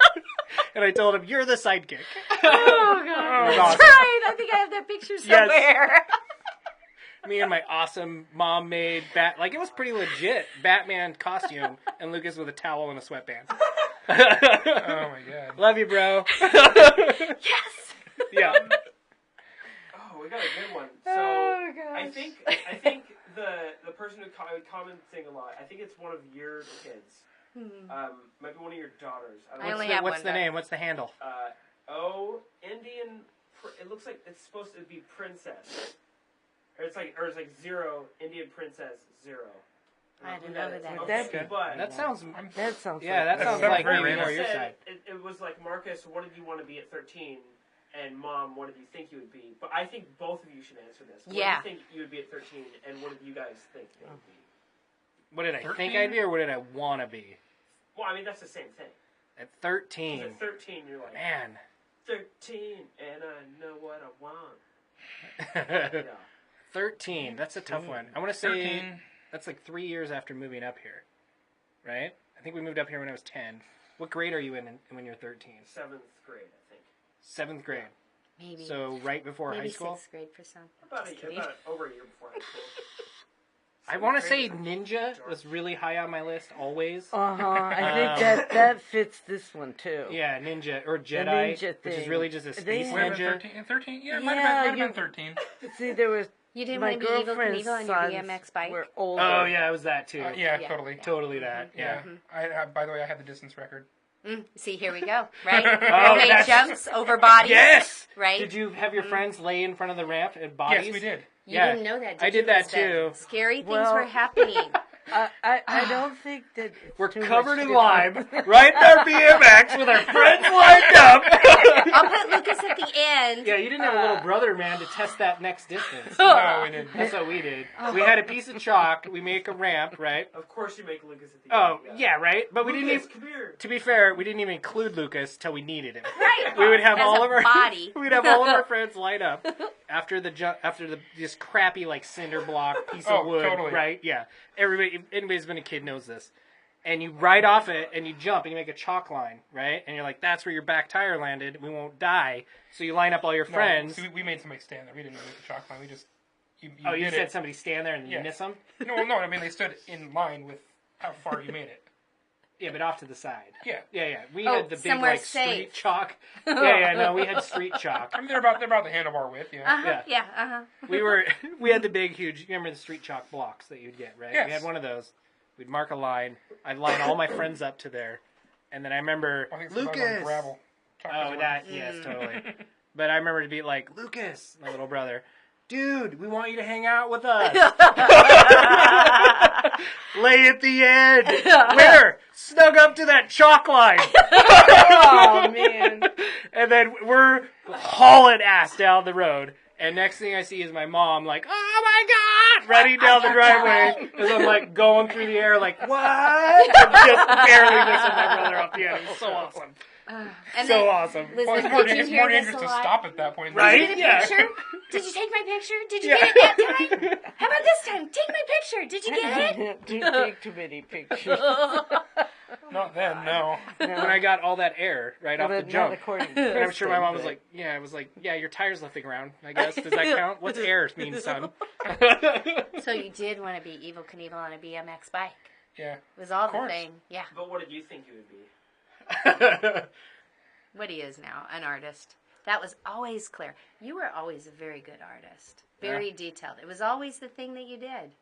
And I told him, "You're the sidekick." Oh God! That's awesome. right. I think I have that picture somewhere. Yes. Me and my awesome mom-made it was pretty legit Batman costume, and Lucas with a towel and a sweatband. Oh my God! Love you, bro. Yes. Yeah. Oh, we got a good one. So Oh gosh. I think the person who commenting a lot. I think it's one of your kids. Might be one of your daughters. I only have What's one the daughter. name? What's the handle? Indian. It looks like it's supposed to be princess. Or it's like 0 Indian princess 0. I don't know who that is. That's good. But That sounds. That sounds Yeah, that sounds That's like very maybe random. more your side. It was like, Marcus, what did you want to be at 13? And Mom, what did you think you would be? But I think both of you should answer this. What do you think you would be at 13, and what did you guys think you would be? What did I 13? think I'd be, or what did I want to be? Well, I mean, that's the same thing. At 13. 'Cause at 13, you're like, Man. 13, and I know what I want. Yeah. 13. That's a tough one. I want to say 13. that's like 3 years after moving up here. Right? I think we moved up here when I was 10. What grade are you in when you're 13? 7th grade, I think. 7th grade. Maybe. So right before high school? 6th grade for some. About over a year before high school. I want to say Ninja was really high on my list, always. I think that fits this one too. Yeah, Ninja, or Jedi, ninja which is thing. really just a space Would have been ninja. 13? Yeah, it Yeah, might have you- been 13. See, there was You didn't my want to be Evil girlfriend's Knievel on your sons BMX bike? were older. Oh, yeah, it was that, too. Yeah, Yeah. totally. Totally that, yeah. I by the way, I have the distance record. See, here we go. Right? Oh, Homemade that's- jumps over bodies. Yes! Right? Did you have your friends lay in front of the ramp and bodies? Yes, we did. You Yeah. didn't know that, did I you, did that, Lisbeth? too. Scary things Well- were happening. I don't think that it's We're too much covered in different. lime, riding our BMX with our friends lined up. I'll put Lucas at the end. Yeah, you didn't have a little brother, man, to test that next distance. No, we didn't. That's what we did. We had a piece of chalk. We make a ramp, right? Of course you make Lucas at the Oh, end. yeah, right? But we didn't Lucas, even... come here. To be fair, we didn't even include Lucas till we needed him. Right. We would have As all a of our body. we'd have all of our friends line up after this crappy like cinder block piece of wood, totally. right? Yeah. Anybody's been a kid knows this. And you ride off it and you jump and you make a chalk line, right? And you're like, that's where your back tire landed. We won't die. So you line up all your friends. No, see, we made somebody stand there. We didn't make the chalk line. We just you You did said it. somebody stand there and you Yes. miss them? No, I mean they stood in line with how far you made it. Yeah, but off to the side. Yeah. Yeah. We Oh, had the big somewhere like safe. street chalk. No, we had street chalk. I mean they're about the handlebar width. Yeah. Yeah. We had the big, huge. You remember the street chalk blocks that you'd get, right? Yes. We had one of those. We'd mark a line. I'd line all my friends up to there, and then I remember I think it's sometimes on Lucas. gravel. Chalk Oh, is that what- yes, totally. But I remember to be like, Lucas, my little brother, dude, we want you to hang out with us. Lay at the end. Where? Snug up to that chalk line. Oh man! And then we're hauling ass down the road. And next thing I see is my mom like, oh my God, running down the driveway. As I'm like going through the air like, what? And just barely missing my brother off the end. It was so awesome. And So then, awesome. Well, Elizabeth, it's did you more hear this dangerous a to lot? stop at that point. Right? Did you get a Yeah. picture? Did you take my picture? Did you Yeah. get it that time? How about this time? Take my picture. Did you get it? Don't take too many pictures. Not then, no. When I got all that air right off the jump. And I'm sure my mom was like, I was like, yeah, your tires left the ground, I guess. Does that count? What's air mean, son? So you did want to be Evel Knievel on a BMX bike. Yeah. It was all the thing. Yeah. But what did you think you would be? What he is now, an artist. That was always clear. You were always a very good artist. Very detailed. It was always the thing that you did.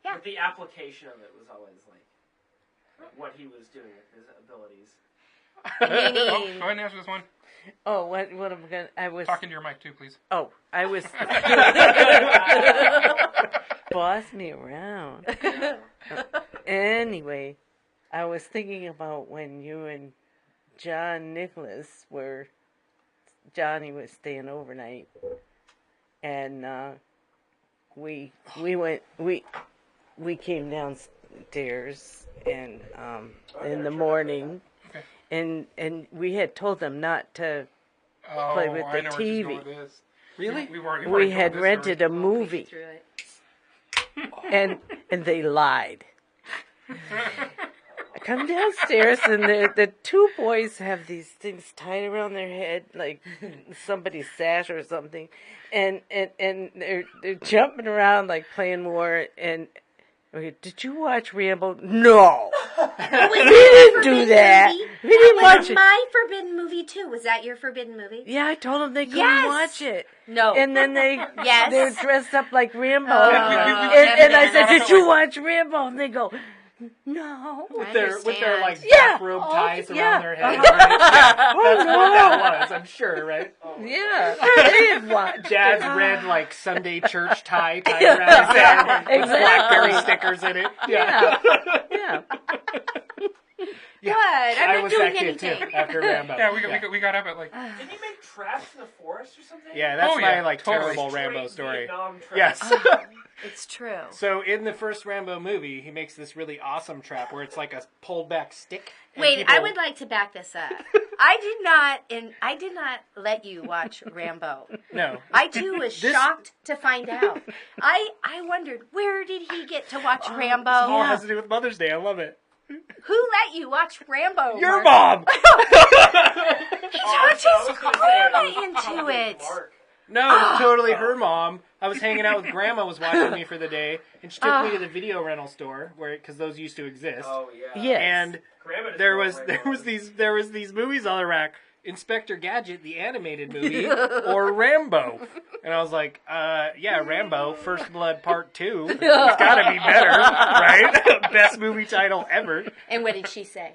Yeah. But the application of it was always like what he was doing with his abilities. Go ahead and answer this one. Oh, what am I going to... I was... Talking to your mic, too, please. Oh, I was... Boss me around. Anyway, I was thinking about when you and John Nicholas were... Johnny was staying overnight. And we came downstairs and in the morning... Okay. And we had told them not to play with the TV. Really? We had rented a movie, and they lied. I come downstairs, and the two boys have these things tied around their head, like somebody's sash or something, and they're jumping around like playing war. And okay, did you watch Rambo? No. We didn't do that. We didn't watch it. My forbidden movie too. Was that your forbidden movie? Yeah, I told them they couldn't watch it. No. And then they're dressed up like Rambo. And I said, did you watch Rambo? And they go, no. With their like Yeah. bathrobe ties yeah. around their head. Right? Yeah. That's what that was, I'm sure, right? Yeah, they didn't watch. Dad's red like Sunday church tie tied around his head with Blackberry stickers in it. Yeah. Yeah. What? I'm I not was doing that kid too anything. after Rambo. Yeah, we got up at like... Didn't he make traps in the forest or something? Yeah, that's my like totally. terrible Rambo story. Vietnam traps. Yes. It's true. So in the first Rambo movie, he makes this really awesome trap where it's like a pulled back stick. and Wait, people- I would like to back this up. I did not let you watch Rambo. No. I too was shocked to find out. I wondered, where did he get to watch Rambo? It all has to do with Mother's Day. I love it. Who let you watch Rambo? Your Mark? mom. He talked his karma into it. No, totally her mom. I was hanging out with Grandma, was watching me for the day, and she took me to the video rental store because those used to exist. Oh yeah. Yes. And Grandma there was these movies on the rack. Inspector Gadget, the animated movie, or Rambo. And I was like, yeah, Rambo, First Blood Part 2. It's gotta be better, right? Best movie title ever. And what did she say?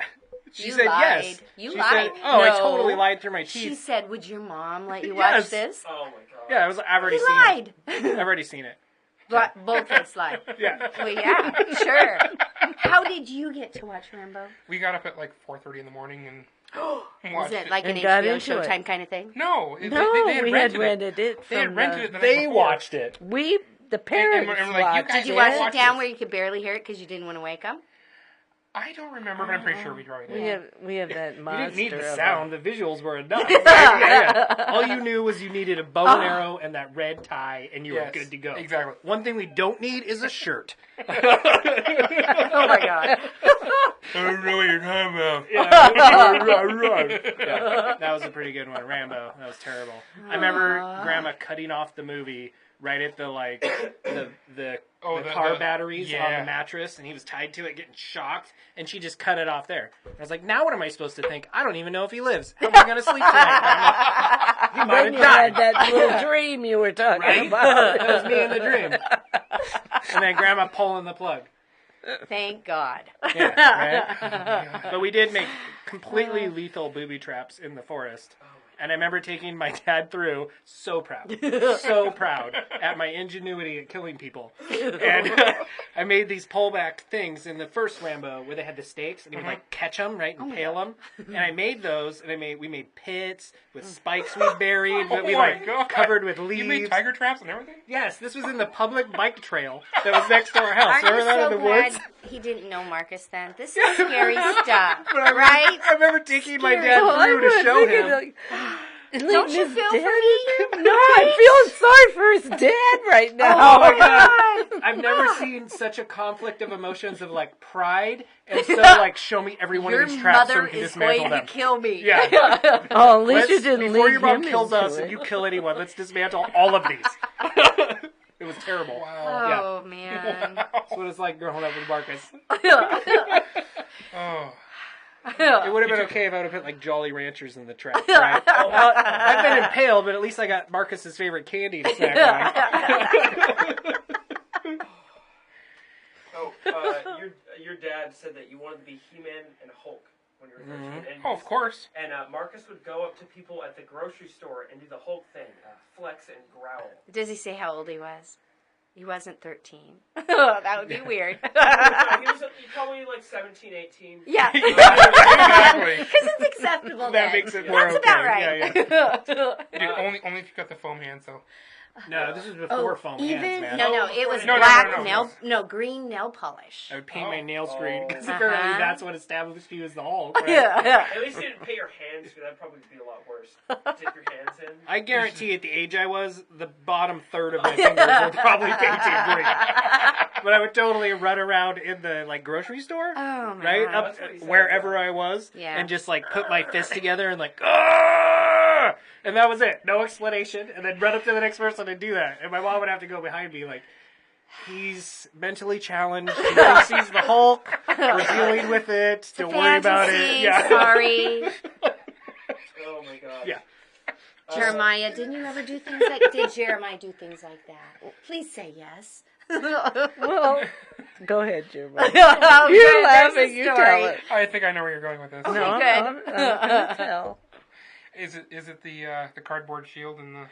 She You said lied. yes. You she lied. Said, oh, I No. totally lied through my She teeth. said, would your mom let you Yes. watch this? Oh my god. Yeah, I've already He seen lied. it. I've already seen it. Both kids lied. Yeah. Well, yeah, sure. How did you get to watch Rambo? We got up at like 4:30 in the morning and Was watched it like an And got HBO into it. Showtime kind of thing? No, No, they we had rented it. They had from rented the- it the night They before. watched it. The parents and we're like, you watched guys Did you it. watch it watch down this. where you could barely hear it because you didn't want to wake them? I don't remember, but I'm pretty sure we probably did. We have that You monster. didn't need the of sound. The visuals were enough. Yeah. All you knew was you needed a bow and arrow and that red tie, and you were Yes, good to go. exactly. One thing we don't need is a shirt. Oh my god. I don't know what you're talking about. Yeah, that was a pretty good one. Rambo. That was terrible. I remember Grandma cutting off the movie right at the car batteries on the mattress, and he was tied to it, getting shocked, and she just cut it off there. I was like, now what am I supposed to think? I don't even know if he lives. How am I going to sleep tonight, Grandma? He might Then have you had died. that little dream you were talking Right? about. That was me in the dream. And then Grandma pulling the plug. Thank God. Yeah, right? But we did make completely lethal booby traps in the forest. And I remember taking my dad through, so proud at my ingenuity at killing people. And I made these pullback things in the first Rambo where they had the stakes and he would like catch them, right, and pale them. And I made those, and we made pits with spikes we buried, that we like covered with leaves. You made tiger traps and everything? Yes, this was in the public bike trail that was next to our house. Aren't you Remember that so in the glad woods? he didn't know Marcus then? This is scary stuff, But I right? remember taking my Scary. dad Well, I through to was show thinking, him. like, Don't you feel for me? No, I'm feeling sorry for his dad right now. Oh my god! I've never seen such a conflict of emotions of like pride and so like show me every one of these traps so we can dismantle them. Kill me. Yeah. Oh, at least you didn't before leave your mom him kills into us it. and you kill anyone, let's dismantle all of these. It was terrible. Wow. Oh man. That's what it's like growing up with Marcus. Oh. It would have been okay if I would have put like Jolly Ranchers in the trap, right? I've been impaled, but at least I got Marcus's favorite candy to snack on. Your dad said that you wanted to be He-Man and Hulk when you were 13. And Oh, of course. And Marcus would go up to people at the grocery store and do the Hulk thing, flex and growl. Does he say how old he was? He wasn't 13. That would be weird. He was probably like 17, 18. Yeah. Exactly. Because it's acceptable That then. makes it more That's okay. about right. Dude, only if you got the foam hands, though. No, this is before foam hands, man. No, it was No, black no. green nail polish. I would paint my nails green because Uh-huh. apparently that's what established you as the Hulk. Right? Yeah. At least you didn't paint your hands, because that'd probably be a lot worse. Dip your hands in. I guarantee at the age I was, the bottom third of my fingers were probably painted green. But I would totally run around in the like grocery store, Oh, man. right up That's what he said, wherever I was, Yeah. and just like put my fists together and like, "Argh!" And that was it. No explanation. And then run up to the next person and do that. And my mom would have to go behind me like, he's mentally challenged. He thinks he's the Hulk. We're dealing with it. Don't worry about it. Yeah. Sorry. Oh my god. Yeah. Jeremiah, didn't you ever do things like... Did Jeremiah do things like that? Please say yes. Well, go ahead, Jeremiah. Oh, You're good. laughing. There's a You story. tell it. I think I know where you're going with this. No, I'm good. gonna tell. Is it the cardboard shield and the...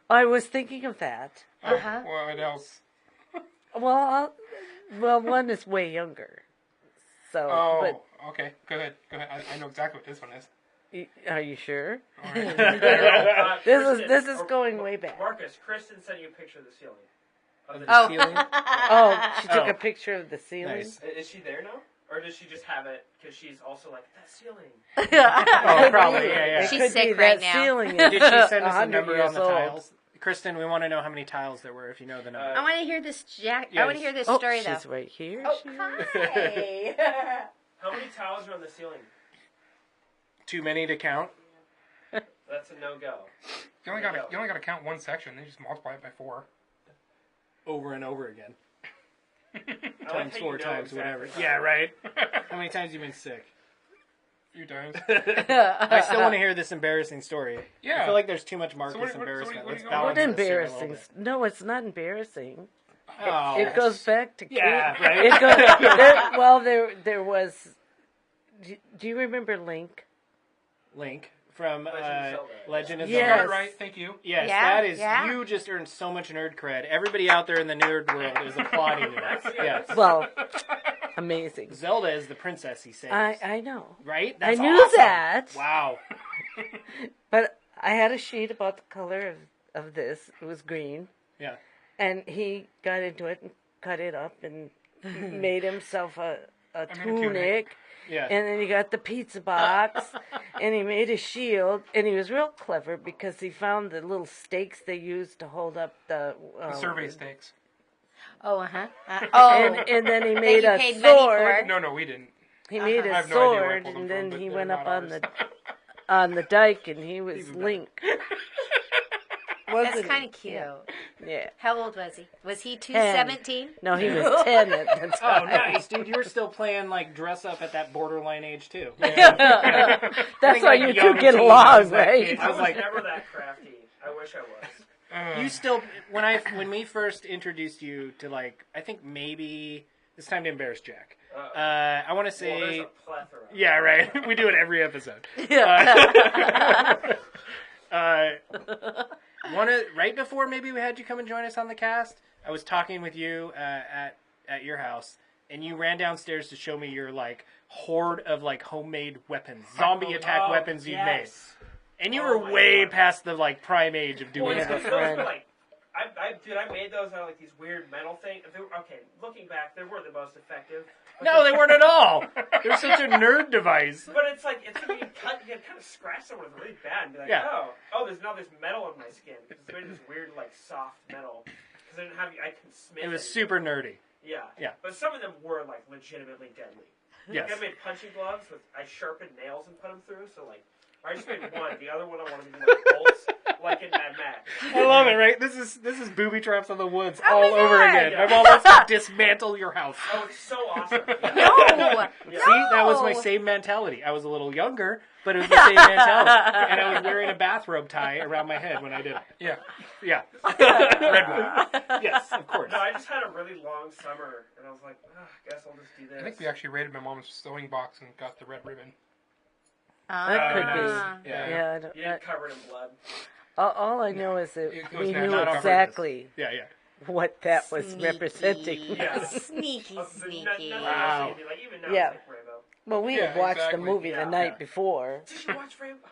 I was thinking of that. Uh-huh. What else? Well, one is way younger. So, Oh, but okay. Go ahead. I know exactly what this one is. are you sure? All right. This is going way back. Marcus, Kristen sent you a picture of the ceiling. Of the Ceiling? Oh, she took Oh. a picture of the ceiling. Nice. Is she there now? Or does she just have it because she's also like, that ceiling? Oh, probably. Yeah. She's Could sick be right that now. ceiling is Did she send us a 100 number on years the old. tiles? Kristen, we want to know how many tiles there were if you know the number. I want to hear this, Jack. I Yes. want to hear this Oh, story, though. she's right here. Oh, She- hi. How many tiles are on the ceiling? Too many to count? That's a no-go. You only got to count one section. Then you just multiply it by 4. Over and over again. I like Times how 4 you know times exactly whatever. how Yeah, it right? How many times have you been sick? A few times. I still want to hear this embarrassing story. Yeah. I feel like there's too much Marcus what- embarrassment. what Let's are you balance going What this here a little embarrassing? bit. No, it's not embarrassing. Oh. It goes back to Yeah, Kate. right? It goes, there was. Do you remember Link? Link from Legend of Zelda. Legend of Yes. Zelda. Got it right. Thank you. Yes, Yeah, that is. yeah. You just earned so much nerd cred. Everybody out there in the nerd world is applauding you. Yes. Well, amazing. Zelda is the princess he saves. I know, Right? I That's knew awesome. that. Wow. but I had a sheet about the color of this. It was green, Yeah. and he got into it and cut it up and made himself a made a tunic. tunic. Yeah. And then he got the pizza box, and he made a shield, and he was real clever because he found the little stakes they used to hold up the Survey stakes. Oh, uh-huh. and then he That made you a paid money sword. No, we didn't. He made I a have no idea where I sword, pulled them and from, then but he they're went not up ours. on the dike, and he was Link. That's kind of cute. Yeah. How old was he? Was he 10. 17? No, he was 10 at the Oh, time. nice, dude. You were still playing, like, dress up at that borderline age, too. That's why you young two get teen, I along, was that right? kid. I I was was like, never that crafty. I wish I was. you still, when we first introduced you to, like, I think maybe, it's time to embarrass Jack. I want to Well, there's say, a plethora. yeah, right. We do it every episode. Right before maybe we had you come and join us on the cast, I was talking with you at your house, and you ran downstairs to show me your like horde of like homemade weapons, zombie attack weapons you've made, and you were way past the like prime age of doing Well, it. those were like I made those out of like these weird metal things. Okay, looking back, they weren't the most effective. No, they weren't at all. They're such a nerd device. But it's like you can kind of scratch someone with really bad and be like, there's metal on my skin. It's this weird like soft metal because I couldn't smith. It was super nerdy. Yeah. But some of them were like legitimately deadly. Yes. Like I made punching gloves I sharpened nails and put them through. So like I just made one. The other one I wanted to do like bolts, like in Mad Max. I love it, right? This is Booby Traps of the Woods Oh all my over God. again. My mom wants to dismantle your house. Oh, it's so awesome. Yeah. No. See, that was my same mentality. I was a little younger, but it was the same mentality. And I was wearing a bathrobe tie around my head when I did it. Yeah. Red one. Yes, of course. No, I just had a really long summer, and I was like, I guess I'll just do this. I think we actually raided my mom's sewing box and got the red ribbon. That could nice. be. Yeah. You didn't cover it in blood. All I know is that It was we not knew covered. exactly Yeah. what that was Sneaky. representing. Yeah. Sneaky. Wow. Like, even now, Yeah. it's like Rainbow. Well, we had watched exactly. the movie the night before. Did you watch Rainbow?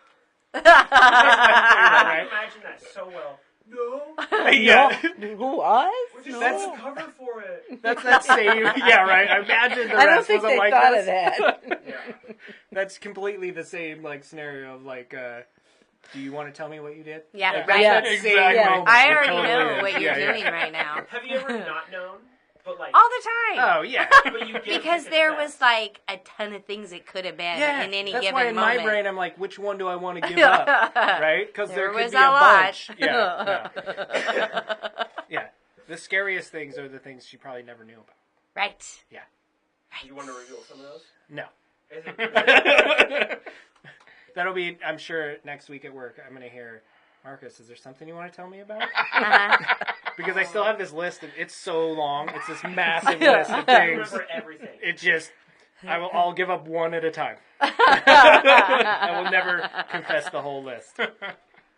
Right? I can imagine that so well. No. Yeah. Who us? We're just That's- the cover for it. That's that same. Yeah, right. I imagine the I don't rest think wasn't they like thought this. of that. Yeah. That's completely the same like scenario of like, do you want to tell me what you did? Yeah, Like, right. that's that Exactly. same Yeah. moment. I It already totally know is. what you're Yeah, doing right now. Have you ever not known? But like, All the time. Oh yeah. but you get Because to there confess. was like a ton of things it could have been Yeah, in any that's given why in moment. my brain I'm like, which one do I want to give up? Right? Because there There could was be a a lot. bunch. Yeah. Yeah. The scariest things are the things she probably never knew about. Right. Yeah. You want to reveal some of those? No. Is it, That'll be, I'm sure, next week at work. I'm going to hear, Marcus, is there something you want to tell me about? Because I still have this list, and it's so long. It's this massive list of I things. remember everything. It just, I'll give up one at a time. I will never confess the whole list.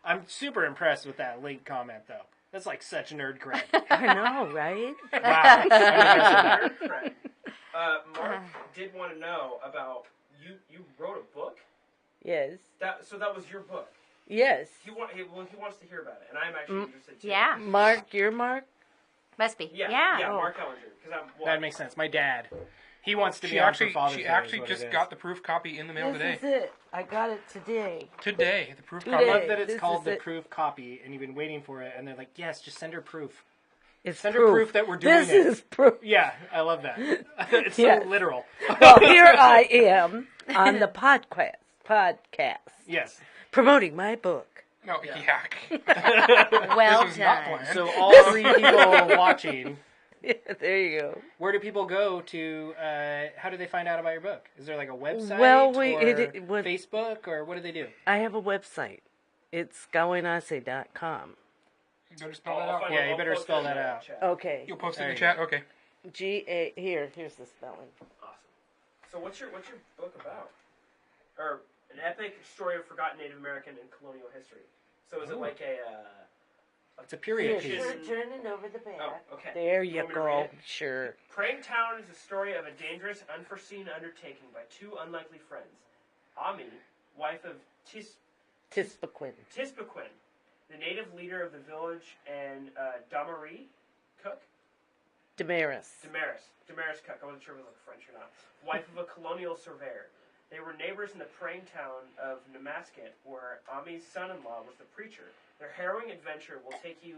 I'm super impressed with that link comment, though. That's like such nerd cred. I know, right? Wow. I'm impressed with that. Mark did want to know about you wrote a book. Yes. So that was your book. Yes. He wants to hear about it, and I'm actually interested too. Yeah. Mark, your Mark? Must be. Yeah. Yeah. Mark Ellinger, because That makes sense. My dad, he wants to She be on for actually, Father's she Day, actually is what just it is. got the proof copy in the mail This today. is it. I got it today. Today, the proof I copy. love that it's This called is the it. proof copy, and you've been waiting for it, and they're like, yes, just send her proof. It's Send her proof that we're doing this it. is proof. Yeah, I love that. It's Yes. so literal. Well, here I am on the podcast, Yes. promoting my book. No, yak. Well This was not done. planned. So all 3 people watching, Yeah, there you go. where do people go to, how do they find out about your book? Is there like a website Well, or it would- Facebook, or what do they do? I have a website. It's goinase.com. You better spell that out. Yeah, you better spell that out. Okay. You'll post it There in the you chat? Okay. Here's the spelling. Awesome. So what's your book about? Or an epic story of forgotten Native American and colonial history. So is it like a? It's a period Here, piece. sure. Turn it over the back. Oh, okay. There you want me to read go. it? Sure. Praying Town is a story of a dangerous, unforeseen undertaking by 2 unlikely friends. Ami, wife of Tispaquin. Tispaquin, the native leader of the village, and Damari Cook? Damaris. Damaris Cook. I wasn't sure if it was like French or not. Wife of a colonial surveyor. They were neighbors in the praying town of Namasket, where Ami's son-in-law was the preacher. Their harrowing adventure will take you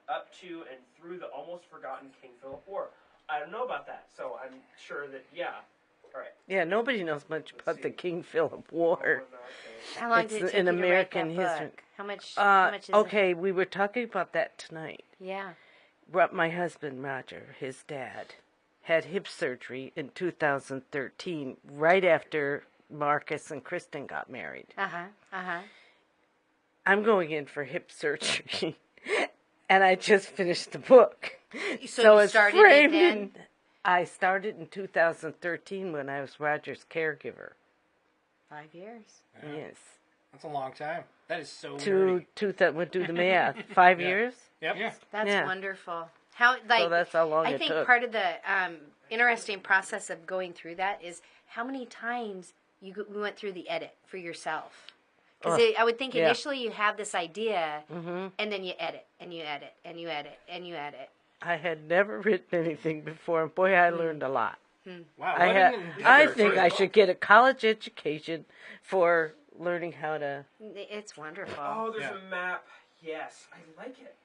up to and through the almost forgotten King Philip War. I don't know about that, so I'm sure that, yeah. All right. Yeah, nobody knows much about the King Philip War. How long It's did it take in you to American write that history. book? How much is Okay, we were talking about that tonight. it? Yeah. My husband, Roger, his dad, had hip surgery in 2013, right after Marcus and Kristen got married. I'm going in for hip surgery, and I just finished the book. So you it's started framed it then? in. I started in 2013 when I was Roger's caregiver. 5 years. Yes. That's a long time. That is so We'll do the math. 5 years? Yep. Yeah. That's Yeah. wonderful. How So that's how long I it think took. part of the interesting process of going through that is how many times you went through the edit for yourself. Because I would think initially you have this idea, and then you edit, and you edit, and you edit, and you edit. I had never written anything before, and boy, I learned a lot. Wow. I think I should get a college education for learning how to... It's wonderful. Oh, there's a map. Yes, I like it.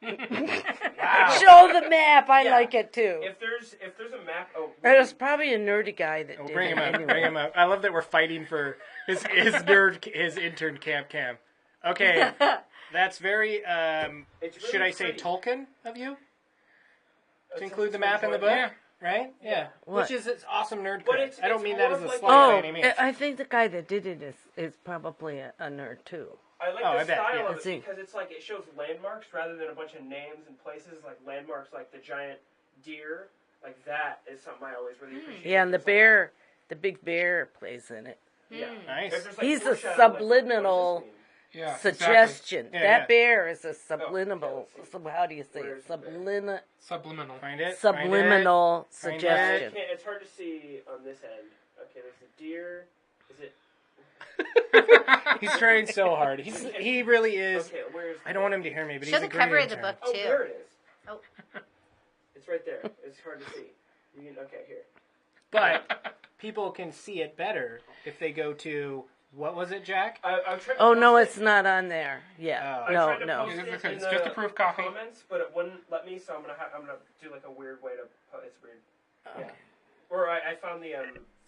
Wow. Show the map. I like it too. If there's a map, There's probably a nerdy guy that did Bring it him up. anyway. Bring him up. I love that we're fighting for his intern Cam. Okay, that's very. Should I say Tolkien of you to include the map in the book? Yeah. Right? Yeah. What? Which is it's nerd But cred. I don't mean that as a more of slight like- by any means. I think the guy that did it is probably a nerd too. I like I the bet, style yeah. of it because it's like it shows landmarks rather than a bunch of names and places, like landmarks like the giant deer. Like that is something I always really appreciate. Yeah, and the big bear plays in it. Yeah. Nice. If there's, like, He's a foreshadowing, subliminal what does this mean? Yeah. suggestion. Yeah, That yeah. bear is a subliminal. let's How do you say Where it? is the Subliminal. Find it. Subliminal Find it. suggestion. It's hard to see on this end. Okay, there's the deer. Is it? He's trying so hard. He really is. Okay, where's? I don't want him to hear me, but Show he's the a great cover of the intern. book Oh, too. there it is. Oh. It's right there. It's hard to see. Here. But people can see it better if they go to what was it, Jack? I'm trying to Oh no, post it's not on there. Yeah, Oh. I no, tried to no. post It's it in just a the proof copy. Comments, but it wouldn't let me, so I'm gonna do like a weird way to. It's weird. Okay. Or I found the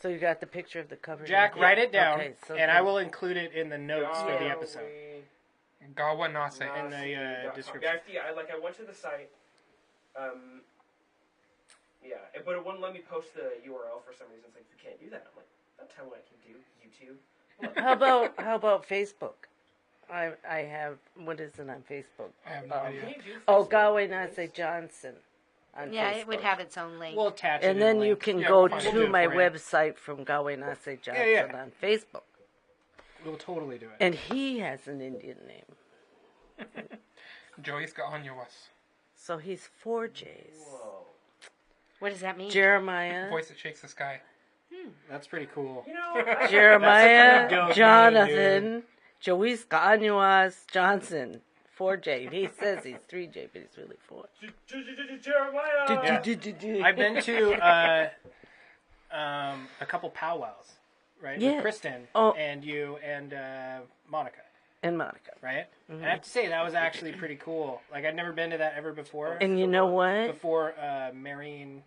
So you got the picture of the cover. Jack, there? write it down, Okay, so and then- I will include it in the notes for the episode. Gawa Nase. In the description. I went to the site. Yeah, but it wouldn't let me post the URL for some reason. It's like, you can't do that. I'm like, that's how I can do YouTube. How about Facebook? I have, what is it on Facebook? I have no idea. Can you do Oh, Facebook? Gawain Nase Johnson on Yeah, Facebook. it would have its own link. We'll attach it. And in then the you link. can Yeah, go we'll do to it my for you. website from Gawain Nase Johnson yeah. on Facebook. We'll totally do it. And he has an Indian name. Joiska Anyawas. So he's 4 J's. Whoa. What does that mean? Jeremiah, Voice that shakes the sky. That's pretty cool. You know, I, Jeremiah, That's a pretty dope Jonathan, Joiska Anyuas Johnson. 4J. He says he's 3J, but he's really 4. Jeremiah. I've been to a couple powwows, right? Yeah. With Kristen Oh. and you and Monica, And Monica. right? And I have to say that was actually pretty cool. Like I'd never been to that ever before. And you know what? Before marrying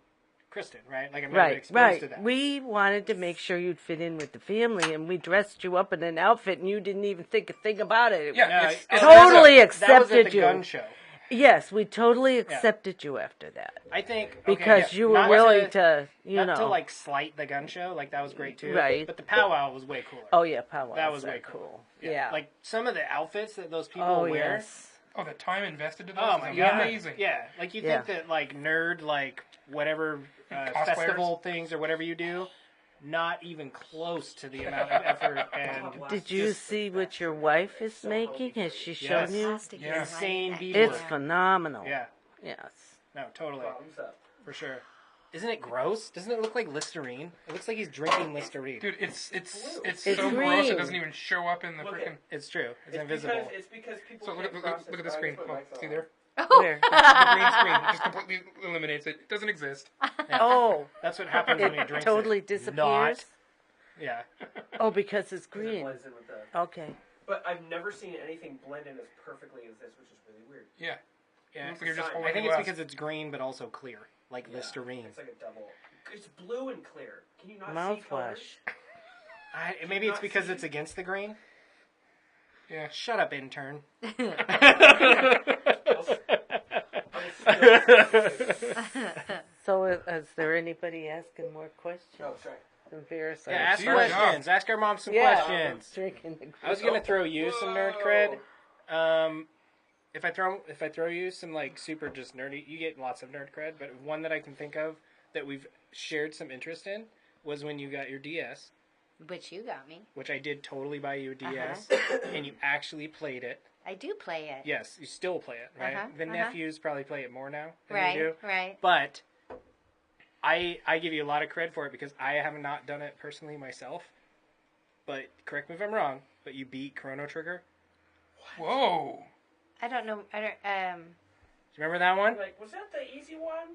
Kristen, right? Like I've never been Right, exposed right. to that. We wanted to make sure you'd fit in with the family, and we dressed you up in an outfit, and you didn't even think a thing about it. Yeah, No, it's Totally that was at accepted the you. gun show. Yes, we totally accepted you after that. I think okay, Because yeah, you were not willing to, not to like slight the gun show, like that was great too. Right. But the powwow was way cooler. Oh, yeah, powwows that was are way cool. Yeah. Like some of the outfits that those people Oh, wear. yes. Oh, the time invested in this Oh is my god! amazing. Yeah, like you think that like nerd like whatever Cosplayers. festival things or whatever you do, not even close to the amount of effort and Did you see what your wife is making? Has she shown Yes. you? Plastic Yeah. is insane like that. beadwork. It's phenomenal. Yeah, Yes. no, totally, Thumbs up. for sure. Isn't it gross? Doesn't it look like Listerine? It looks like he's drinking Listerine. Dude, it's It's so gross green. it doesn't even show up in the Look freaking. at- It's true. It's It's invisible. because people. So look can't at process look at the it. I screen. just put Look, mics see on. there? Where? The green screen it just completely eliminates it. It doesn't exist. Oh, That's what happens when you it drink totally it. disappears. Not. Yeah. Oh, because it's 'Cause it green. blends in with the- Okay. But I've never seen anything blend in as perfectly as this, which is really weird. Yeah. Yeah. Looks like you're just I holding I think a it's glass. because it's green but also clear, like Yeah, Listerine. It's like a double. It's blue and clear. Can you not see Mouthwash. colors? Maybe it's not because see? it's against the green. Yeah. Shut up, intern. So, is there anybody asking more questions? Oh, sorry. Embarrassed. Yeah, ask your questions. job. Ask our mom some Yeah. questions. Drinking the I was gonna throw you some nerd cred. If I throw you some like super just nerdy, you get lots of nerd cred. But one that I can think of that we've shared some interest in was when you got your DS, Which you got me. which I did totally buy you a DS, and you actually played it. I do play it. Yes, you still play it, right? Uh-huh, The nephews probably play it more now than Right, you do. right. But I give you a lot of cred for it because I have not done it personally myself. but correct me if I'm wrong, but you beat Chrono Trigger. Whoa. I don't know. Do you remember that one? Like, was that the easy one?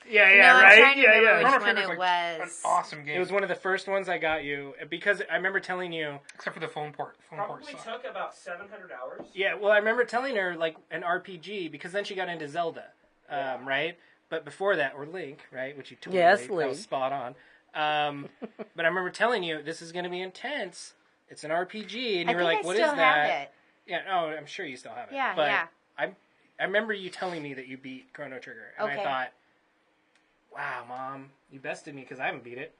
Yeah, No, I'm right? trying to remember yeah. which Chrono one Trigger's it like was. an awesome game. It was one of the first ones I got you because I remember telling you. Except for the phone port. Probably took about 700 hours. Yeah, well, I remember telling her like an RPG because then she got into Zelda, right? But before that, or Link, right? Which you totally Yes, that Link. was spot on. But I remember telling you this is going to be intense. It's an RPG, and you were like, "What is I still that?" have it. Yeah, oh, I'm sure you still have it. Yeah, but yeah. I remember you telling me that you beat Chrono Trigger, and Okay. I thought, "Wow, Mom, you bested me because I haven't beat it.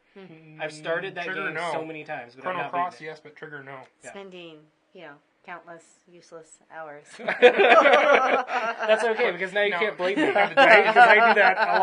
I've started that Trigger, game no. so many times, but I've Chrono not Cross, beaten it." yes, but Trigger, no. Yeah. Spending, countless useless hours. That's okay because now you No. can't blame me, right? Because I do that a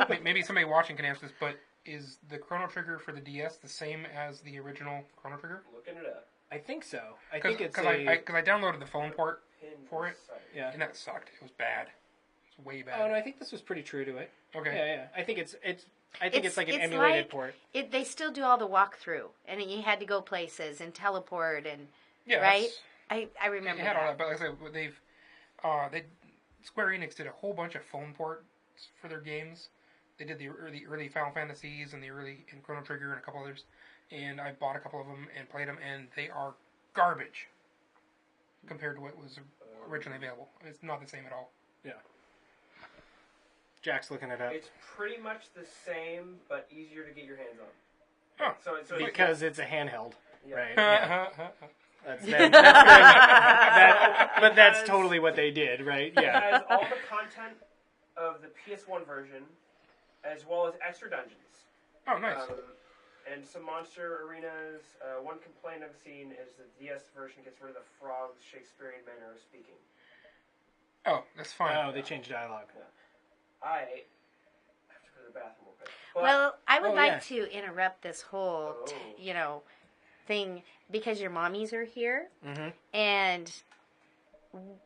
lot. Maybe somebody watching can answer this, but is the Chrono Trigger for the DS the same as the original Chrono Trigger? Looking it up. I think so. I think it's Because I downloaded the phone port for it, yeah. and that sucked. It was bad. It was way bad. Oh no, I think this was pretty true to it. Okay. Yeah. I think it's like an It's emulated like- port. They still do all the walkthrough, and you had to go places and teleport, and Yeah, right? that's- I remember It had all that. that, but like I said, Square Enix did a whole bunch of phone ports for their games. They did the early Final Fantasies and the early Chrono Trigger and a couple others, and I bought a couple of them and played them, and they are garbage compared to what was originally available. It's not the same at all. Yeah. Jack's looking it up It's pretty much the same, but easier to get your hands on. Oh. So because it's a handheld, Yeah. right? Yeah. But that's totally what they did, right? It Yeah. has all the content of the PS1 version, as well as extra dungeons. Oh, nice. And some monster arenas. One complaint I've seen is the DS version gets rid of the frog's Shakespearean manner of speaking. Oh, that's fine. Oh, they changed dialogue. I have to go to the bathroom real quick. But Well, I would Oh, like yeah. to interrupt this whole, thing because your mommies are here, and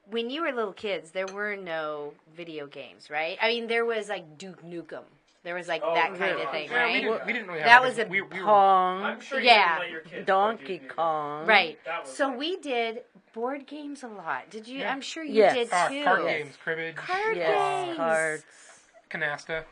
when you were little kids, there were no video games, right? I mean, there was like Duke Nukem. There was like that kind of thing, Yeah, right? we didn't really That have was a we were Pong, I'm sure you Yeah. didn't let your kids play Donkey Duke Nukem. Kong. Right. That was So like- we did board games a lot. Did you? Yeah. I'm sure you Yes. did too. card games, cribbage, Card Yes, games. cards. canasta.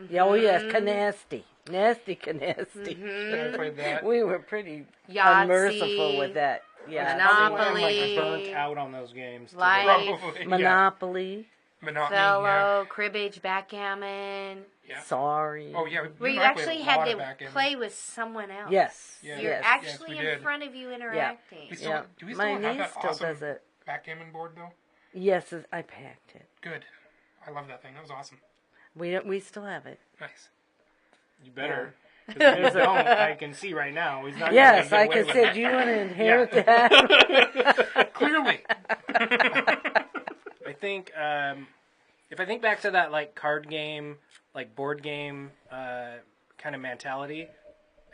Yeah, oh yes, canasty. Nasty canasty. I played that. We were pretty Yahtzee. unmerciful with that. Yeah. Monopoly. I'm like burnt out on those games. today. Life. Probably. Monopoly. Monopoly. Fellow, cribbage, backgammon. Yeah. Sorry. Oh yeah. Where you and I played actually a had lot to of backgammon. play with someone else. Yes. Yeah. You're Yes. actually we in did. front of you interacting. We still, Yeah. do we still My have niece that still awesome does it. backgammon board though? Yes, I packed it. Good. I love that thing. That was awesome. We still have it. Nice. You better. 'Cause if you don't, I can see right now. He's not. Yes, gonna I get can away say, with do you want to inherit that? Clearly. I think if I think back to that like card game, like board game kind of mentality,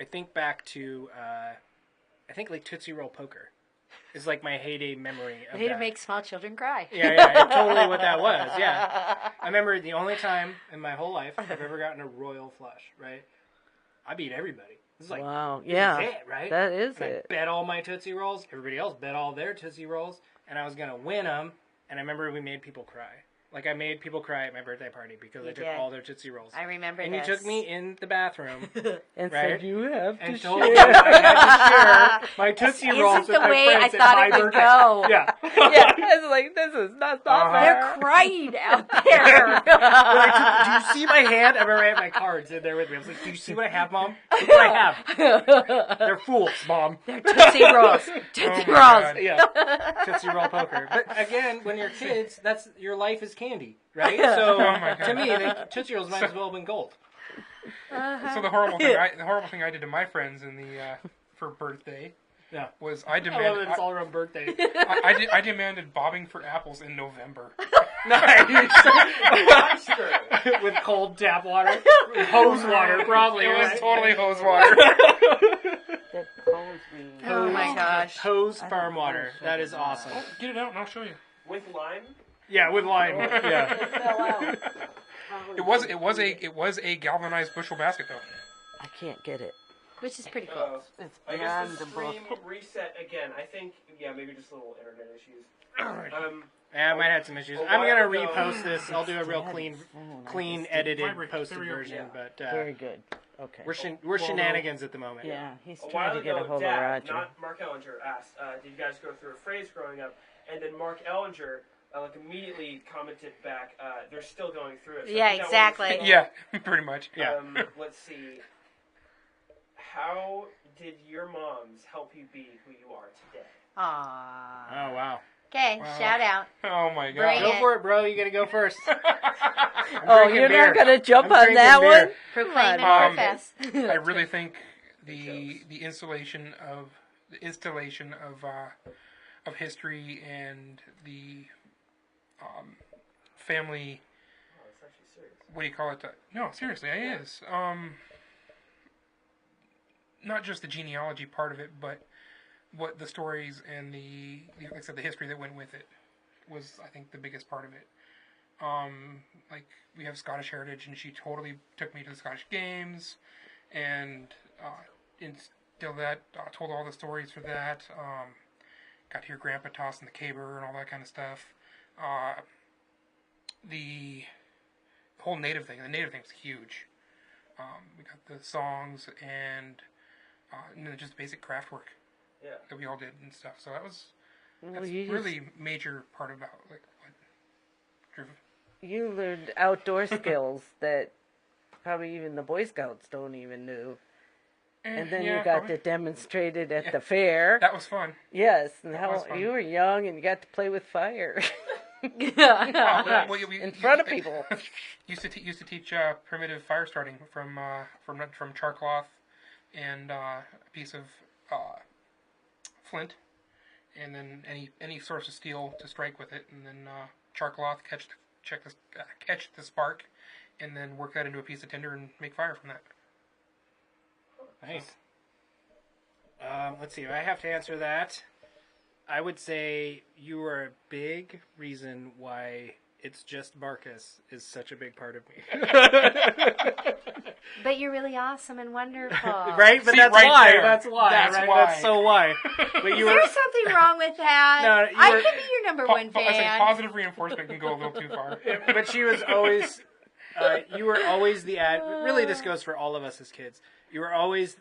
I think back to I think like Tootsie Roll Poker is like my heyday memory of Way to that. make small children cry. Yeah, it's totally what that was. Yeah, I remember the only time in my whole life I've ever gotten a royal flush. Right, I beat everybody. This is like Wow. this Yeah. is it, right? That is And I it. bet all my Tootsie Rolls. Everybody else bet all their Tootsie Rolls, and I was gonna win them. And I remember we made people cry. Like I made people cry at my birthday party because I took did. all their Tootsie Rolls. I remember And this. you took me in the bathroom And Right? said, you have and to told share. me I had to share my Tootsie Rolls Isn't with the my way I friends thought at it my would birthday. go. Yeah. Yeah, I was like, this is not They're crying out there. Do you see my hand? I remember I had my cards in there with me. I was like, do you see what I have, Mom? Look what I have. They're fools, Mom. They're Tootsie Rolls. Tootsie Rolls. Yeah. Tootsie Roll Poker. But again, when you're kids, that's your life is candy, right? So my God. to me, the Tootsie Rolls might as well have been gold. So the horrible thing I did to my friends in the for birthday Yeah. was I I love demanded that it's all around birthday. I demanded bobbing for apples in November. Nice. With cold tap water. Hose water, probably. It was right? totally hose water. That calls me. Oh my gosh. Hose farm water. That is awesome. Get it out and I'll show you. with lime. Yeah, with lime. Yeah. It fell out. It was a galvanized bushel basket though. I can't get it. which is pretty cool. It's I beyond guess the the book. stream reset again. I think, maybe just little internet issues. Yeah, I might have some issues. I'm gonna repost this. I'll do a real clean edited posted version. But Very good. Okay. we're shenanigans at the moment. Yeah, he's A trying while to get a ago, hold Dad, of Roger. not Mark Ellinger, asked, "Did you guys go through a phrase growing up?" And then Mark Ellinger, immediately commented back, "They're still going through it." So Yeah, I think that one exactly. was- Yeah, pretty much. Yeah. Let's see. How did your moms help you be who you are today? Aww. Oh wow. Okay, Wow. shout out. Oh my Bring god. Go it. for it, bro. You gotta go first. Oh, drinking you're beer. not going to jump I'm on drinking that beer. one? Proclaim Come on. and profess. I really think the installation of history and the family. Oh, it's actually serious. What do you call it? No, seriously, it is. Not just the genealogy part of it, but what the stories and the like I said, the history that went with it was, I think, the biggest part of it. Like, we have Scottish heritage, and she totally took me to the Scottish Games, and instilled that, told all the stories for that. Got to hear Grandpa tossing the caber and all that kind of stuff. The whole native thing. The native thing was huge. We got the songs and then just basic craft work that we all did and stuff. So that's really major part about what drew. You learned outdoor skills that probably even the Boy Scouts don't even know. And then you got to demonstrate it at the fair. That was fun. Yes, and was fun. you were young and you got to play with fire. In front of people. Used to teach primitive fire starting from char cloth and a piece of flint, and then any source of steel to strike with it, and then char cloth catch the spark, and then work that into a piece of tinder and make fire from that. Nice. Let's see. If I have to answer that, I would say you are a big reason why It's Just Marcus is such a big part of me. But you're really awesome and wonderful. Right? But See, that's right why. there. That's why. That's right? why. That's so why. But you were. There's something wrong with that. No, you I were- could be your number one I say fan. positive reinforcement can go a little too far. But she was always. You were always the Really, this goes for all of us as kids. You were always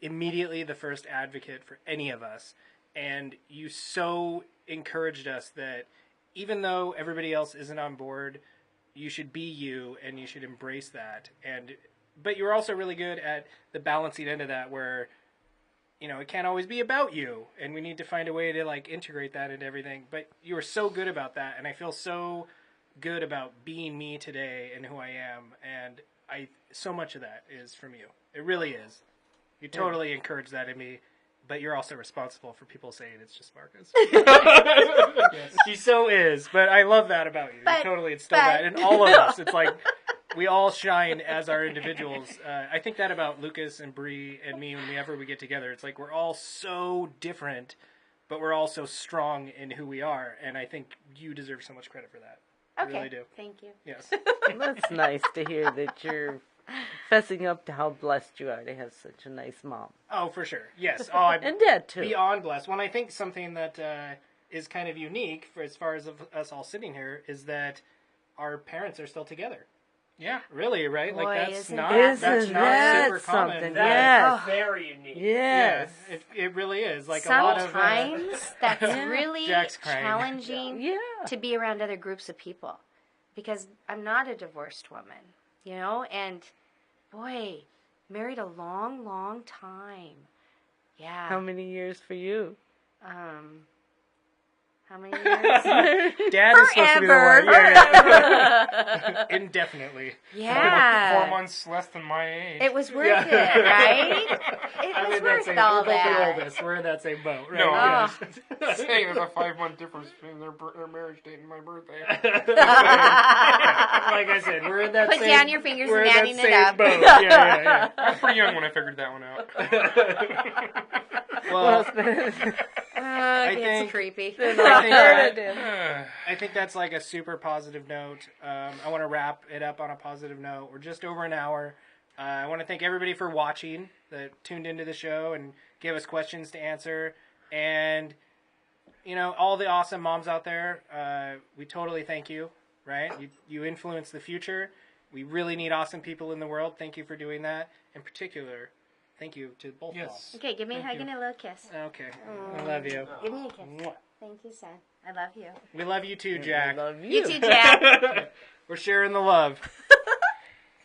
immediately the first advocate for any of us, and you so encouraged us that even though everybody else isn't on board, you should be you and you should embrace that. But you were also really good at the balancing end of that, where it can't always be about you, and we need to find a way to integrate that into everything. But you were so good about that, and I feel so good about being me today and who I am, and so much of that is from you. It really is. You totally encourage that in me, but you're also responsible for people saying it's just Marcus. Yes, she so is, but I love that about you. You totally instill that in all of us. It's like we all shine as our individuals. I think that about Lucas and Bree and me whenever we get together. It's like we're all so different, but we're all so strong in who we are, and I think you deserve so much credit for that. Okay, I really do. thank you. Yes. That's nice to hear that you're fessing up to how blessed you are to have such a nice mom. Oh, for sure. Yes. Oh, I'm And dad, too. beyond blessed. Well, I think something that is kind of unique for as far as of us all sitting here is that our parents are still together. Yeah. Really, right? Boy, that's isn't not that that's Isn't not that super common. something? That Yes. is very unique. Yes. Yeah, it really is. Like a lot of Sometimes that's really Jack's crying. challenging Yeah. to be around other groups of people, because I'm not a divorced woman, and boy, married a long, long time. Yeah. How many years for you? How many years? Dad is supposed to be the Forever. one. Yeah. Indefinitely. Yeah. 4 months less than my age. It was worth it, right? It I'm was in that worth same. all We're both the that. oldest. We're in that same boat, right? No, Yeah. saying there's a 5-month difference between their marriage date and my birthday. Like I said, we're in that Put same. down your fingers we're and in that adding it same up. boat. Yeah. I was pretty young when I figured that one out. Well, It's think- creepy. I think that's like a super positive note. I want to wrap it up on a positive note. We're just over an hour. I want to thank everybody for watching that tuned into the show and gave us questions to answer. And, all the awesome moms out there, we totally thank you, right? You influence the future. We really need awesome people in the world. Thank you for doing that. In particular, thank you to both moms. Okay, give me a hug and a little kiss. Okay. I love you. Give me a kiss. Mwah. Thank you, son. I love you. We love you too, Jack. I love You too, Jack. We're sharing the love.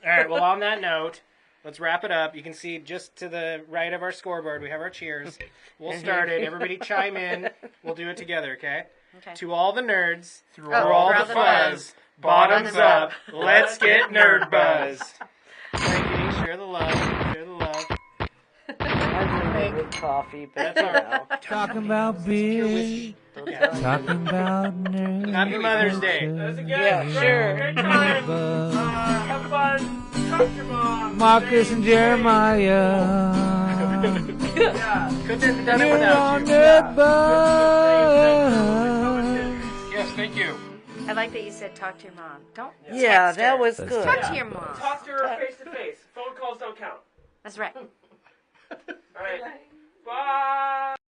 All right, well, on that note, let's wrap it up. You can see just to the right of our scoreboard, we have our cheers. We'll start it. Everybody chime in. We'll do it together, okay? Okay. To all the nerds, Through all the fuzz, bottoms up, let's get nerd buzzed. Frankie, share the love. Share the love. I'm really with coffee, but That's all right. Talking about beer. Talking about nerds. Happy Mother's Day. That's a good. Yeah, sure. Great time. Have fun. Talk to your mom. Marcus and Jeremiah. Yeah. Couldn't have done it You're without on you. Nerdbuzzed. Yes, thank you. I like that you said talk to your mom. Don't yeah, text that her. was That's good. Talk to your mom. Talk to her face to face. Phone calls don't count. That's right. All right. Bye.